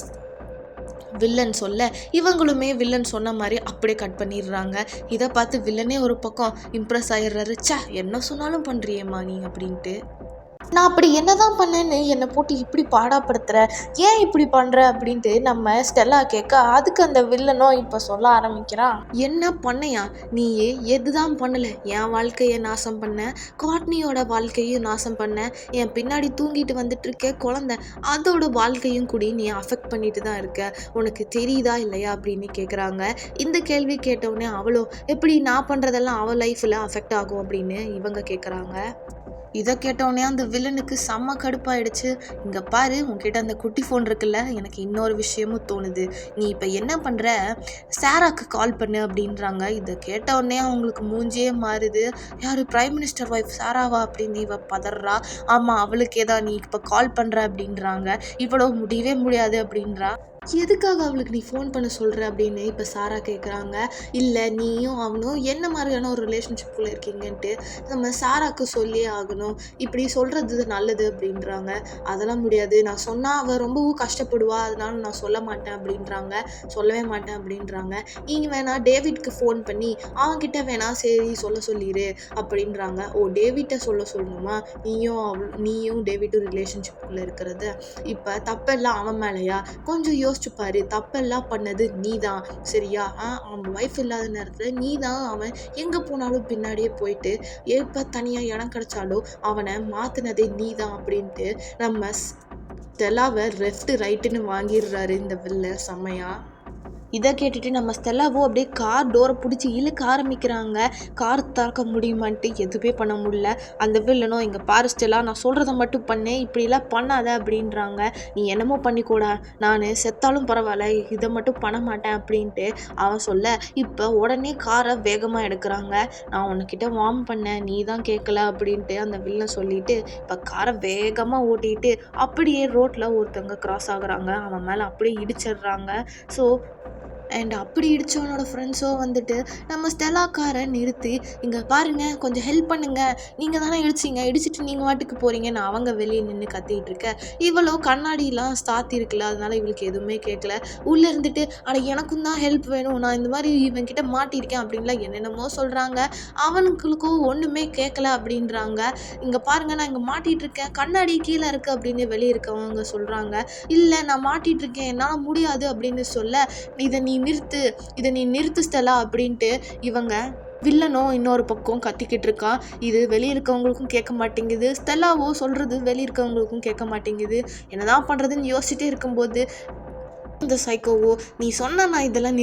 வில்லன் சொல்ல, இவங்களுமே வில்லன் சொன்ன மாதிரி அப்படியே கட் பண்ணிடுறாங்க. இதை பார்த்து வில்லனே ஒரு பக்கம் இம்ப்ரெஸ் ஆகிடுறாரு. என்ன சொன்னாலும் பண்ணுறியேம்மா நீ அப்படின்ட்டு. நான் அப்படி என்னதான் பண்ணேன்னு என்னை போட்டு இப்படி பாடாப்படுத்துகிற, ஏன் இப்படி பண்ணுற அப்படின்ட்டு நம்ம ஸ்டெல்லா கேட்க, அதுக்கு அந்த வில்லனும் இப்போ சொல்ல ஆரம்பிக்கிறான். என்ன பண்ணையா நீ, எதுதான் பண்ணலை, என் வாழ்க்கையை நாசம் பண்ண, காட்னியோட வாழ்க்கையும் நாசம் பண்ண, என் பின்னாடி தூங்கிட்டு வந்துட்டு இருக்க குழந்தை அதோட வாழ்க்கையும் கூடி நீ அஃபெக்ட் பண்ணிட்டு தான் இருக்க, உனக்கு தெரியுதா இல்லையா அப்படின்னு கேட்குறாங்க. இந்த கேள்வி கேட்டவுடனே அவளோ எப்படி நான் பண்ணுறதெல்லாம் அவள் லைஃப்பில் அஃபெக்ட் ஆகும் அப்படின்னு இவங்க கேட்குறாங்க. இதை கேட்டோடனே அந்த வில்லனுக்கு செம்ம கடுப்பாயிடுச்சு. இங்கே பாரு உன்கிட்ட அந்த குட்டி ஃபோன் இருக்குல்ல, எனக்கு இன்னொரு விஷயமும் தோணுது, நீ இப்போ என்ன பண்ணுற, சாராக்கு கால் பண்ணு அப்படின்றாங்க. இதை கேட்டவுடனே அவங்களுக்கு மூஞ்சியே மாறுது. யார், பிரைம் மினிஸ்டர் ஒய்ஃப் சாராவா அப்படின்னு இவ பதறா. ஆமாம் அவளுக்கே தான் நீ இப்போ கால் பண்ணுற அப்படின்றாங்க. இவ்வளோ முடியவே முடியாது அப்படின்றா. எதுக்காக அவளுக்கு நீ ஃபோன் பண்ண சொல்கிற அப்படின்னு இப்போ சாரா கேட்குறாங்க. இல்லை நீயும் அவனும் என்ன மாதிரியான ஒரு ரிலேஷன்ஷிப்பில் இருக்கீங்கன்ட்டு நம்ம சாராக்கு சொல்லியே ஆகணும், இப்படி சொல்கிறது நல்லது அப்படின்றாங்க. அதெல்லாம் முடியாது, நான் சொன்னால் அவள் ரொம்பவும் கஷ்டப்படுவா, அதனால நான் சொல்ல மாட்டேன் அப்படின்றாங்க. சொல்லவே மாட்டேன் அப்படின்றாங்க. நீங்கள் வேணா டேவிட்க்கு ஃபோன் பண்ணி அவன்கிட்ட வேணா சரி சொல்ல சொல்லிடு அப்படின்றாங்க. ஓ டேவிட்டை சொல்ல சொல்லணுமா, நீயும் டேவிட்டும் ரிலேஷன்ஷிப்பில் இருக்கிறது இப்போ தப்பெல்லாம் அவன் மேலேயா, கொஞ்சம் யோசிச்சு பாரு, தப்பெல்லாம் பண்ணது நீ தான் சரியா, அவன் ஒய்ஃப் இல்லாத நேரத்தில் நீ தான் அவன் எங்கே போனாலும் பின்னாடியே போயிட்டு எப்போ தனியாக இடம் கிடைச்சாலும் அவனை மாற்றினதே நீ தான் அப்படின்ட்டு நம்ம ஸ்டெல்லாவை லெஃப்ட் ரைட்டுன்னு வாங்கிடுறாரு இந்த வில்ல செம்மையா. இதை கேட்டுட்டு நம்ம ஸ்டெல்லாவோ அப்படியே கார் டோரை பிடிச்சி இழுக்க ஆரம்பிக்கிறாங்க. கார் திறக்க முடியுமான்ட்டு எதுவுமே பண்ண முடியல. அந்த வில்லனோ, இங்கே பாரு ஸ்டெல்லா, நான் சொல்கிறத மட்டும் பண்ணு, இப்படிலாம் பண்ணாத அப்படின்றாங்க. நீ என்னமோ பண்ணிக்கூடா, நான் செத்தாலும் பரவாயில்ல, இதை மட்டும் பண்ண மாட்டேன் அப்படின்ட்டு அவன் சொல்ல, இப்போ உடனே காரை வேகமாக எடுக்கிறாங்க. நான் உன்கிட்ட வார்ம் பண்ணேன், நீ தான் கேட்கல அப்படின்ட்டு அந்த வில்லன் சொல்லிட்டு இப்போ காரை வேகமாக ஓட்டிகிட்டு அப்படியே ரோட்டில் ஒருத்தவங்க கிராஸ் ஆகுறாங்க. அவன் மேலே அப்படியே இடிச்சிடுறாங்க. ஸோ அண்ட் அப்படி இடித்தவனோட ஃப்ரெண்ட்ஸோ வந்துட்டு நம்ம ஸ்டெல்லா காரை நிறுத்தி, இங்கே பாருங்கள் கொஞ்சம் ஹெல்ப் பண்ணுங்கள், நீங்கள் தானே இடிச்சிட்டு நீங்கள் வாட்டுக்கு போகிறீங்கன்னு அவங்க வெளியே நின்று கத்திகிட்டு இருக்க, இவ்வளோ கண்ணாடிலாம் சாத்தி இருக்குல்ல, அதனால இவளுக்கு எதுவுமே கேட்கல. உள்ளே இருந்துட்டு எனக்கும் தான் ஹெல்ப் வேணும், நான் இந்த மாதிரி இவன்கிட்ட மாட்டியிருக்கேன் அப்படின்லாம் என்னென்னமோ சொல்கிறாங்க. அவனுங்களுக்கும் ஒன்றுமே கேட்கல அப்படின்றாங்க. இங்கே பாருங்கள் நான் இங்கே மாட்டிகிட்டு இருக்கேன், கண்ணாடி கீழே இருக்குது அப்படின்னு வெளியே இருக்கவங்க சொல்கிறாங்க. இல்லை நான் மாட்டிகிட்டு இருக்கேன், என்னால் முடியாது அப்படின்னு சொல்ல, இதை நீ நிறுத்து ஸ்டெல்லா அப்படின்ட்டு இவங்க வில்லனும் இன்னொரு பக்கம் கத்திக்கிட்டு இருக்கான். இது வெளியே இருக்கவங்களுக்கும் கேட்க மாட்டேங்குது, ஸ்டெல்லாவோ சொல்கிறது வெளியே இருக்கவங்களுக்கும் கேட்க மாட்டேங்குது. என்னதான் பண்ணுறதுன்னு யோசிச்சுட்டே இருக்கும்போது இந்த சைக்கோவோ நீ சொன்ன நான் இதெல்லாம்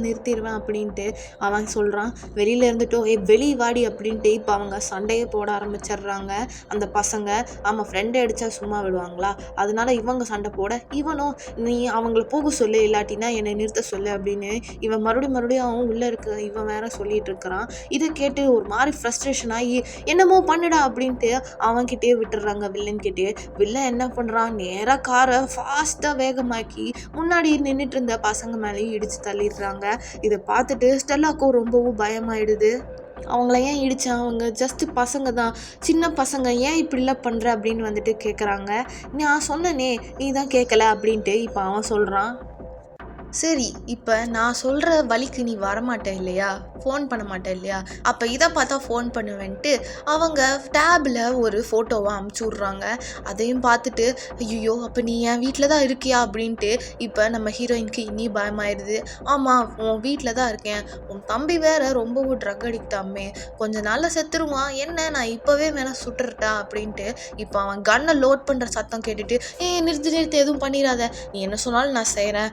நிறுத்திடுவேன் அப்படின்ட்டு அவன் சொல்கிறான். வெளியில் இருந்துட்டோ வெளியே வாடி அப்படின்ட்டு இப்போ அவங்க சண்டையை போட ஆரம்பிச்சிடுறாங்க அந்த பசங்க. ஆமாம், ஃப்ரெண்டை அடித்தா சும்மா விடுவாங்களா, அதனால இவங்க சண்டை போட இவனும் நீ அவங்கள போக சொல்லு இல்லாட்டினா என்னை நிறுத்த சொல்லு அப்படின்னு இவன் மறுபடியும் அவன் உள்ளே இருக்க இவன் வேற சொல்லிட்டு இருக்கிறான். இதை கேட்டு ஒரு மாதிரி ஃப்ரஸ்ட்ரேஷன் ஆகி என்னமோ பண்ணுடா அப்படின்ட்டு அவன்கிட்டயே விட்டுடுறாங்க வில்லன்கிட்டே. வில்லன் என்ன பண்ணுறான், நேராக காரை ஃபாஸ்ட்டாக வேகமாக்கி முன்னாடி நின்றுட்டு இருந்த பசங்க மேலேயும் இடிச்சு தள்ளிடுறாங்க. இதை பார்த்துட்டு ஸ்டெல்லாக்கும் ரொம்பவும் பயமாயிடுது. அவங்கள ஏன் இடித்தான், அவங்க ஜஸ்ட்டு பசங்க தான், சின்ன பசங்க, ஏன் இப்படிலாம் பண்ணுற அப்படின்னு வந்துட்டு கேட்குறாங்க. நான் சொன்னனே நீ தான் கேட்கல அப்படின்ட்டு இப்போ அவன் சொல்கிறான். சரி, இப்போ நான் சொல்கிற வழிக்கு நீ வரமாட்ட இல்லையா, ஃபோன் பண்ண மாட்டேன் இல்லையா, அப்போ இதை பார்த்தா ஃபோன் பண்ணுவேன்ட்டு அவங்க டேபில் ஒரு ஃபோட்டோவை அமுச்சு விட்றாங்க. அதையும் பார்த்துட்டு ஐயோ அப்போ நீ என் வீட்டில் தான் இருக்கியா அப்படின்ட்டு இப்போ நம்ம ஹீரோயினுக்கு இனி பயமாயிடுது. ஆமாம், உன் வீட்டில் தான் இருக்கேன், உன் தம்பி வேற ரொம்பவும் ட்ரக் அடிக்டாமே, கொஞ்ச நாளில் செத்துருவான், என்ன நான் இப்போவே வேணா சுட்டுறட்டா அப்படின்ட்டு இப்போ அவன் கன்னை லோட் பண்ணுற சத்தம் கேட்டுட்டு நிறுத்து எதுவும் பண்ணிடாத, நீ என்ன சொன்னாலும் நான் செய்கிறேன்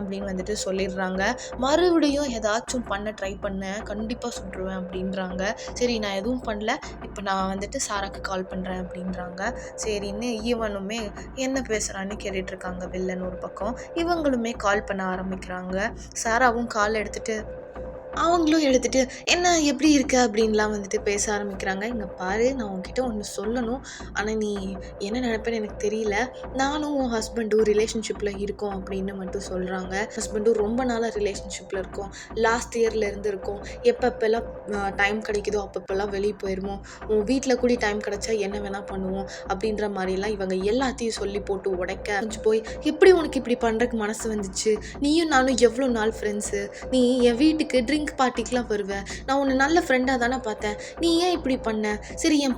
அப்படின்னு வந்துட்டு சொல்லிடுறாங்க. மறுபடியும் ஏதாச்சும் பண்ண ட்ரை பண்ணேன், கண்டிப்பாக சுட்டுருவேன் அப்படின்றாங்க. சரி நான் எதுவும் பண்ணல, இப்போ நான் வந்துட்டு சாராக்கு கால் பண்ணுறேன் அப்படின்றாங்க. சரின்னு ஈவனுமே என்ன பேசுகிறான்னு கேட்டுட்ருக்காங்க வில்லன் ஒரு பக்கம். இவங்களுமே கால் பண்ண ஆரம்பிக்கிறாங்க. சாராவும் கால் எடுத்துகிட்டு அவங்களும் எடுத்துகிட்டு என்ன எப்படி இருக்க அப்படின்லாம் வந்துட்டு பேச ஆரம்பிக்கிறாங்க. இங்கே பாரு, நான் உன்கிட்ட ஒன்று சொல்லணும், ஆனால் நீ என்ன நினைப்பேன்னு எனக்கு தெரியல, நானும் உன் ஹஸ்பண்டும் ரிலேஷன்ஷிப்பில் இருக்கோம் அப்படின்னு மட்டும் சொல்கிறாங்க. ஹஸ்பண்டும் ரொம்ப நாளாக ரிலேஷன்ஷிப்பில் இருக்கோம், லாஸ்ட் இயர்லேருந்து இருக்கோம், எப்பப்பெல்லாம் டைம் கிடைக்குதோ அப்பப்பெல்லாம் வெளியே போயிடுவோம், உன் வீட்டில் கூட டைம் கிடச்சா என்ன வேணால் பண்ணுவோம் அப்படின்ற மாதிரிலாம் இவங்க எல்லாத்தையும் சொல்லி போட்டு உடைக்க கொஞ்சம் போய் எப்படி உனக்கு இப்படி பண்ணுறதுக்கு மனசு வந்துச்சு, நீயும் நானும் எவ்வளோ நாள் ஃப்ரெண்ட்ஸு, நீ என் வீட்டுக்கு ட்ரிங்க் பார்ட்டிக்கெலாம் வருவேன், நான் உன்னை நல்ல ஃப்ரெண்டாக தானே பார்த்தேன், நீ ஏன் இப்படி பண்ண, சரி என்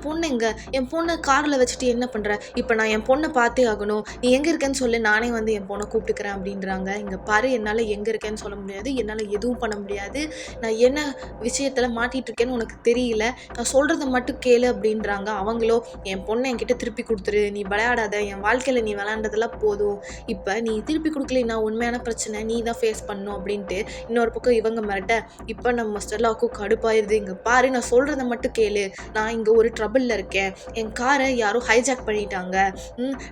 பொண்ணை காரில் வச்சுட்டு என்ன பண்ணுற, இப்போ நான் என் பொண்ணை பார்த்தே ஆகணும், நீ எங்கே இருக்கேன்னு சொல்லு, நானே வந்து என் பொண்ணை கூப்பிட்டுக்கிறேன் அப்படின்றாங்க. இங்கே பாரு, என்னால் எங்கே இருக்கேன்னு சொல்ல முடியாது, என்னால் எதுவும் பண்ண முடியாது, நான் என்ன விஷயத்தில் மாட்டிகிட்டு இருக்கேன்னு உனக்கு தெரியல, நான் சொல்கிறத மட்டும் கேளு அப்படின்றாங்க. அவங்களோ என் பொண்ணை என்கிட்ட திருப்பி கொடுத்துரு, நீ விளையாடாத, என் வாழ்க்கையில் நீ விளையாண்டதெல்லாம் போதும், இப்போ நீ திருப்பி கொடுக்கலைன்னா உண்மையான பிரச்சனை நீ தான் ஃபேஸ் பண்ணணும் அப்படின்ட்டு இன்னொரு பக்கம் இவங்க மிரட்ட இப்போ நம்ம ஸ்டெல்லாவுக்கும் கடுப்பாயிருது. இங்கே பாரு, நான் சொல்கிறத மட்டும் கேளு, நான் இங்கே ஒரு ட்ரபிளில் இருக்கேன், என் காரை யாரும் ஹைஜாக் பண்ணிட்டாங்க,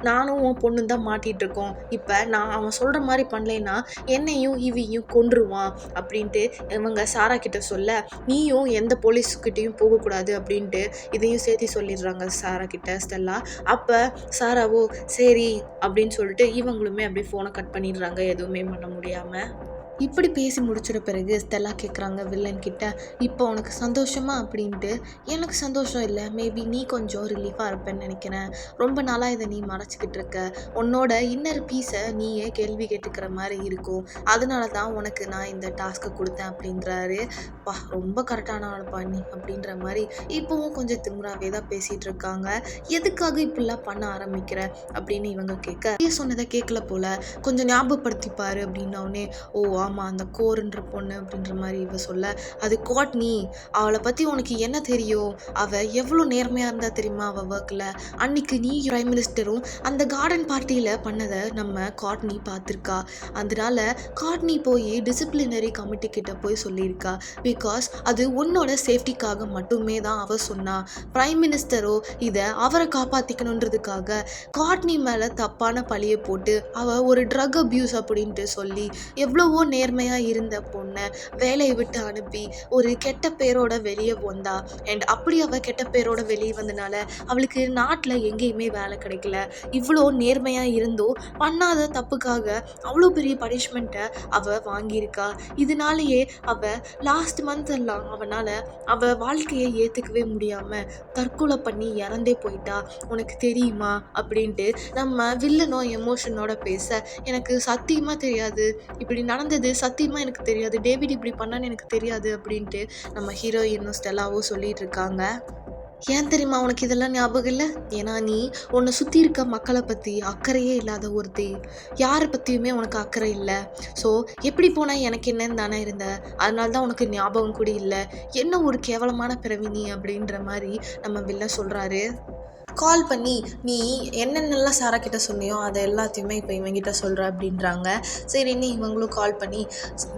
நானும் உன் பொண்ணு தான் மாட்டிகிட்டு இருக்கோம், இப்போ நான் அவன் சொல்கிற மாதிரி பண்ணலைன்னா என்னையும் இவையும் கொன்றுவான் அப்படின்ட்டு இவங்க சாரா கிட்ட சொல்ல, நீயும் எந்த போலீஸ்கிட்டையும் போகக்கூடாது அப்படின்ட்டு இதையும் சேர்த்து சொல்லிடுறாங்க சாரா கிட்ட ஸ்டெல்லா. அப்போ சாராவோ சரி அப்படின்னு சொல்லிட்டு இவங்களுமே அப்படியே ஃபோனை கட் பண்ணிடுறாங்க, எதுவுமே பண்ண முடியாமல். இப்படி பேசி முடிச்சிட பிறகு ஸ்டெல்லா கேட்குறாங்க வில்லன் கிட்ட, இப்போ உனக்கு சந்தோஷமா அப்படின்ட்டு. எனக்கு சந்தோஷம் இல்லை, மேபி நீ கொஞ்சம் ரிலீஃபாக இருப்பேன்னு நினைக்கிறேன், ரொம்ப நாளாக இதை நீ மறைச்சிக்கிட்டு இருக்க, உன்னோட இன்னர் பீஸை நீயே கேள்வி கேட்டுக்கிற மாதிரி இருக்கும், அதனால தான் உனக்கு நான் இந்த டாஸ்க்கை கொடுத்தேன் அப்படின்றாரு. ரொம்ப கரெக்டான ஆளுப்பா நீ அப்படின்ற மாதிரி இப்போவும் கொஞ்சம் திமுறாவே தான் பேசிகிட்டு இருக்காங்க. எதுக்காக இப்படிலாம் பண்ண ஆரம்பிக்கிற அப்படின்னு இவங்க கேட்க, சொன்னதை கேட்கல போல, கொஞ்சம் ஞாபகப்படுத்திப்பாரு அப்படின்னோடனே, ஓ ஆமாம் அந்த கோருன்ற பொண்ணு அப்படின்ற மாதிரி இவ சொல்ல, அது கோட்னி, அவளை பற்றி உனக்கு என்ன தெரியும், அவள் எவ்வளோ நேர்மையாக இருந்தா தெரியுமா அவள் ஒர்க்கில், அன்னைக்கு நீ பிரைம் மினிஸ்டரும் அந்த கார்டன் பார்ட்டியில் பண்ணதை நம்ம காட்னி பார்த்துருக்கா, அதனால காட்னி போய் டிசிப்ளினரி கமிட்டி கிட்ட போய் சொல்லியிருக்கா, பிகாஸ் அது உன்னோட சேஃப்டிக்காக மட்டுமே தான் அவள் சொன்னா, பிரைம் மினிஸ்டரோ இதை அவரை காப்பாற்றிக்கணுன்றதுக்காக காட்னி மேலே தப்பான பழியை போட்டு அவள் ஒரு ட்ரக் அப்யூஸ் அப்படின்ட்டு சொல்லி எவ்வளவோ நேர்மையாக இருந்த பொண்ணை வேலையை விட்டு அனுப்பி ஒரு கெட்ட பேரோட வெளியே வந்தா. அண்ட் அப்படி அவள் கெட்ட பேரோட வெளியே வந்தனால அவளுக்கு நாட்டில் எங்கேயுமே வேலை கிடைக்கல. இவ்வளோ நேர்மையாக இருந்தோ பண்ணாத தப்புக்காக அவ்வளோ பெரிய பனிஷ்மெண்ட்டை அவள் வாங்கியிருக்கா. இதனாலேயே அவள் லாஸ்ட் மந்த் எல்லாம் அவள் வாழ்க்கையை ஏற்றுக்கவே முடியாமல் தற்கொலை பண்ணி இறந்தே போயிட்டா, உனக்கு தெரியுமா அப்படின்ட்டு நம்ம வில்லனோ எமோஷனோட பேச, எனக்கு சத்தியமாக தெரியாது, இப்படி நடந்தது சத்தியமாக எனக்கு தெரியாது, டேவிட் இப்படி பண்ணான்னு எனக்கு தெரியாது அப்படின்ட்டு நம்ம ஹீரோயினும் ஸ்டெல்லாவும் சொல்லிட்டு இருக்காங்க. ஏன் தெரியுமா உனக்கு இதெல்லாம் ஞாபகம் இல்லை? ஏன்னா நீ உன்னை சுற்றி இருக்க மக்களை பற்றி அக்கறையே இல்லாத ஒருத்தி. யாரை பற்றியுமே உனக்கு அக்கறை இல்லை. ஸோ எப்படி போனால் எனக்கு என்னன்னு தானே இருந்த. அதனால தான் உனக்கு ஞாபகம் கூட இல்லை. என்ன ஒரு கேவலமான பிறவி நீ அப்படின்ற மாதிரி நம்ம வில்ல சொல்கிறாரு. கால் பண்ணி நீ என்னென்னலாம் சாரா கிட்ட சொன்னியோ அதை எல்லாத்தையுமே இப்போ இவங்கிட்ட சொல்கிற அப்படின்றாங்க. சரின்னு இவங்களும் கால் பண்ணி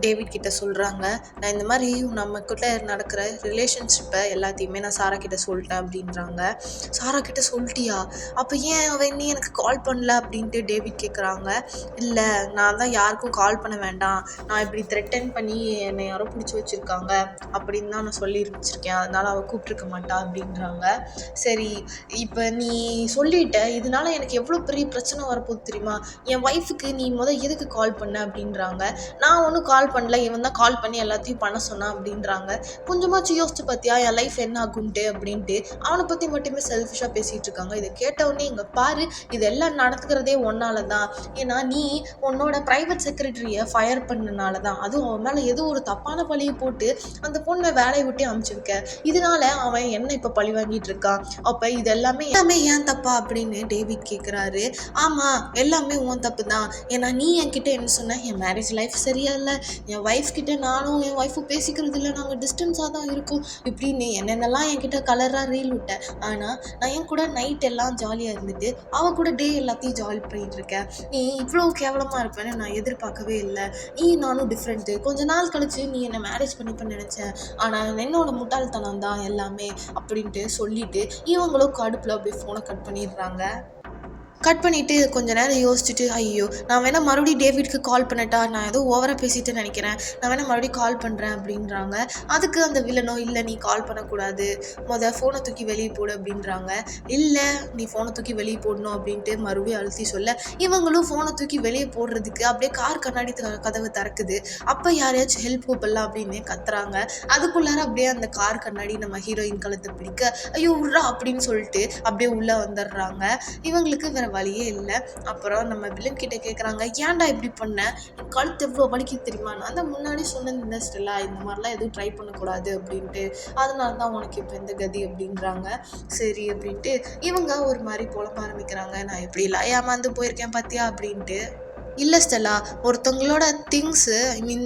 டேவிட் கிட்ட சொல்கிறாங்க, நான் இந்த மாதிரி நம்மக்கிட்ட நடக்கிற ரிலேஷன்ஷிப்பை எல்லாத்தையுமே நான் சாரா கிட்ட சொல்லிட்டேன் அப்படின்றாங்க. சாரா கிட்ட சொல்லிட்டியா? அப்போ ஏன் அவன் இன்னும் எனக்கு கால் பண்ணல அப்படின்ட்டு டேவிட் கேட்குறாங்க. இல்லை, நான் தான் யாருக்கும் கால் பண்ண வேண்டாம், நான் இப்படி த்ரெட்டன் பண்ணி என்னை யாரோ பிடிச்சி வச்சுருக்காங்க அப்படின்னு தான் நான் சொல்லி வச்சுருக்கேன், அதனால் அவள் கூப்பிட்ருக்க மாட்டா அப்படின்றாங்க. சரி, இப்போ நீ சொல்லிட்ட, இதனால எனக்கு எவ்வளோ பெரிய பிரச்சனை வரப்போகுது தெரியுமா? என் ஒய்ஃபுக்கு நீ எதுக்கு கால் பண்ண அப்படின்றாங்க. நான் ஒன்றும் கால் பண்ணல, இவன் தான் கால் பண்ணி எல்லாத்தையும் பண்ண சொன்னான் அப்படின்றாங்க. கொஞ்சமாச்சும் யோசிச்சு பார்த்தியா என் லைஃப் என்ன ஆகும்ட்டு அப்படின்ட்டு அவனை பற்றி மட்டுமே செல்ஃபிஷாக பேசிகிட்டு இருக்காங்க. இதை கேட்டவுடனே இங்கே பாரு, இதெல்லாம் நடத்துக்கிறதே ஒன்னால தான். ஏன்னா நீ உன்னோட ப்ரைவேட் செக்ரட்டரியை ஃபயர் பண்ணனால தான். அதுவும் அவன் மேலே ஏதோ ஒரு தப்பான பழியை போட்டு அந்த பொண்ணை வேலையை விட்டு அனுப்பிச்சிருக்க. இதனால அவன் என்ன இப்போ பழி வாங்கிட்டு இருக்கான். அப்போ இது எல்லாமே ஏன் தப்பா அப்படின்னு டேவிட் கேட்குறாரு. ஆமாம், எல்லாமே உன் தப்பு தான். ஏன்னா நீ என்கிட்ட என்ன சொன்ன, என் மேரேஜ் லைஃப் சரியா இல்லை, என் ஒய்ஃப் கிட்ட நானும் என் ஒய்ஃபும் பேசிக்கிறது இல்லை, நாங்கள் டிஸ்டன்ஸாக தான் இருக்கோம் இப்படின்னு என்னென்னலாம் என்கிட்ட கலராக ரீல் விட்டேன். ஆனால் நான் என் கூட நைட் எல்லாம் ஜாலியாக இருந்துட்டு அவன் கூட டே எல்லாத்தையும் ஜாலி பண்ணிகிட்டு இருக்கேன். நீ இவ்வளோ கேவலமாக இருப்பேன்னு நான் எதிர்பார்க்கவே இல்லை. நீ நானும் டிஃப்ரெண்ட்டு. கொஞ்ச நாள் கழிச்சு நீ என்னை மேரேஜ் பண்ணிப்பேன்னு நினச்சேன், ஆனால் என்னோட முட்டாள்தனம் தான் எல்லாமே அப்படின்ட்டு சொல்லிட்டு இவங்களும் கடுப்பில் அப்படியே ஃபோனை கட் பண்ணிடுறாங்க. கட் பண்ணிவிட்டு கொஞ்ச நேரம் யோசிச்சுட்டு, ஐயோ நான் வேணால் மறுபடியும் டேவிட்க்கு கால் பண்ணட்டா, நான் ஏதோ ஓவராக பேசிட்டு நினைக்கிறேன், நான் வேணால் மறுபடியும் கால் பண்ணுறேன் அப்படின்றாங்க. அதுக்கு அந்த வில்லனோ, இல்லை நீ கால் பண்ணக்கூடாது, ஃபோனை தூக்கி வெளியே போடு அப்படின்றாங்க. இல்லை நீ ஃபோனை தூக்கி வெளியே போடணும் அப்படின்ட்டு மறுபடியும் அழுத்தி சொல்ல, இவங்களும் ஃபோனை தூக்கி வெளியே போடுறதுக்கு அப்படியே கார் கண்ணாடி கதவு திறக்குது. அப்போ யாரையாச்சும் ஹெல்ப் கூப்பிடலாம் அப்படின்னு கத்துறாங்க. அதுக்குள்ளார அப்படியே அந்த கார் கண்ணாடி நம்ம ஹீரோயின் கழுத்தை பிடிக்க, ஐயோ உட்றா அப்படின்னு சொல்லிட்டு அப்படியே உள்ளே வந்துடுறாங்க. இவங்களுக்கு வேற வழியே இல்லை. அப்புறம் நம்ம வில்லன் கிட்ட கேட்குறாங்க, ஏன்டா இப்படி பண்ண, என் கழுத்து எவ்வளோ வலிக்கு தெரியுமா, நான் தான் முன்னாடி சொன்னேன் ஸ்டெல்லா இந்த மாதிரிலாம் எதுவும் ட்ரை பண்ணக்கூடாது அப்படின்ட்டு, அதனால தான் உனக்கு இப்போ இந்த கதி அப்படின்றாங்க. சரி அப்படின்ட்டு இவங்க ஒரு மாதிரி புலம்ப ஆரம்பிக்கிறாங்க, நான் எப்படிலாம் ஏமாந்து போயிருக்கேன் பார்த்தியா அப்படின்ட்டு. இல்லை ஸ்டெல்லா, ஒருத்தவங்களோட திங்ஸு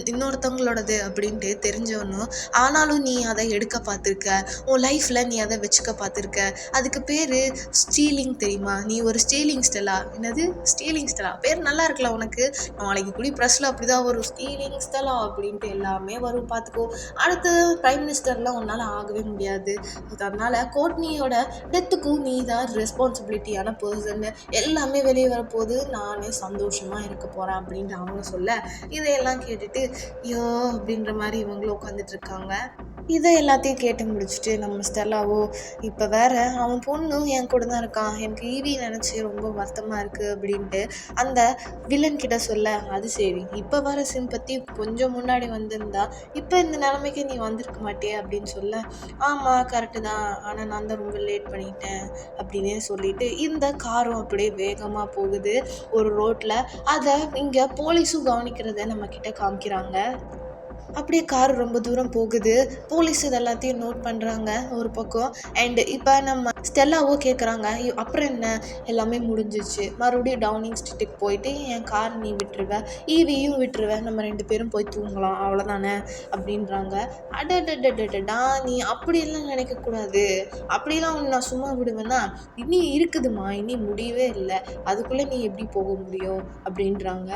இன்னொருத்தவங்களோடது அப்படின்ட்டு தெரிஞ்சவனும் ஆனாலும் நீ அதை எடுக்க பார்த்துருக்க, உன் லைஃப்பில் நீ அதை வச்சுக்க பார்த்துருக்க, அதுக்கு பேர் ஸ்டீலிங் தெரியுமா? நீ ஒரு ஸ்டீலிங் ஸ்டெல்லா. என்னது ஸ்டீலிங் ஸ்டெல்லா? பேர் நல்லா இருக்கல உனக்கு, நாளைக்கு கூடி ப்ரெஸ்ஸில் அப்படி தான் வரும், ஸ்டீலிங் ஸ்டெல்லா அப்படின்ட்டு எல்லாமே வரும் பார்த்துக்கோ. அடுத்து ப்ரைம் மினிஸ்டர்லாம் உன்னால் ஆகவே முடியாது, அதனால் கோட்னியோட டெத்துக்கும் நீ தான் ரெஸ்பான்சிபிலிட்டியான பர்சன், எல்லாமே வெளியே வரப்போது, நானே சந்தோஷமாக இருக்க போகிறேன் அப்படின்ட்டு அவங்க சொல்ல, இதையெல்லாம் கேட்டுட்டு ஐயோ அப்படின்ற மாதிரி இவங்களும் உட்காந்துட்டு இருக்காங்க. இதை எல்லாத்தையும் கேட்டு முடிச்சுட்டு நம்ம ஸ்டெல்லாவோ, இப்போ வேற அவன் பொண்ணும் என் கூட தான் இருக்கான், எனக்கு ஈவி நினச்சி ரொம்ப வருத்தமாக இருக்குது அப்படின்ட்டு அந்த வில்லன் கிட்ட சொல்ல, அது சரி இப்போ வர சிம்பத்தி கொஞ்சம் முன்னாடி வந்திருந்தா இப்போ இந்த நிலைமைக்கு நீ வந்திருக்க மாட்டியே அப்படின்னு சொல்ல, ஆமாம் கரெக்டு தான், ஆனால் நான் தான் ரொம்ப லேட் பண்ணிட்டேன் அப்படின்னே சொல்லிட்டு இந்த காரும் அப்படியே வேகமாக போகுது ஒரு ரோட்டில். அதை இங்கே போலீஸும் கவனிக்கிறத நம்ம கிட்ட காமிக்கிறாங்க. அப்படியே கார் ரொம்ப தூரம் போகுது, போலீஸ் இது எல்லாத்தையும் நோட் பண்ணுறாங்க ஒரு பக்கம். அண்டு இப்போ நம்ம ஸ்டெல்லாவோ கேட்குறாங்க, அப்புறம் என்ன எல்லாமே முடிஞ்சிச்சு, மறுபடியும் டவுனிங் ஸ்ட்ரீட்டுக்கு போயிட்டு என் கார் நீ விட்டுருவேன், ஈவியும் விட்டுருவேன், நம்ம 2 பேரும் போய் தூங்கலாம் அவ்வளோதானே அப்படின்றாங்க. அடடடடடா, நீ அப்படியெல்லாம் நினைக்கக்கூடாது, அப்படிலாம் நான் சும்மா விடுவேன்னா, இனி இருக்குதுமா, இனி முடியவே இல்லை, அதுக்குள்ளே நீ எப்படி போக முடியும் அப்படின்றாங்க.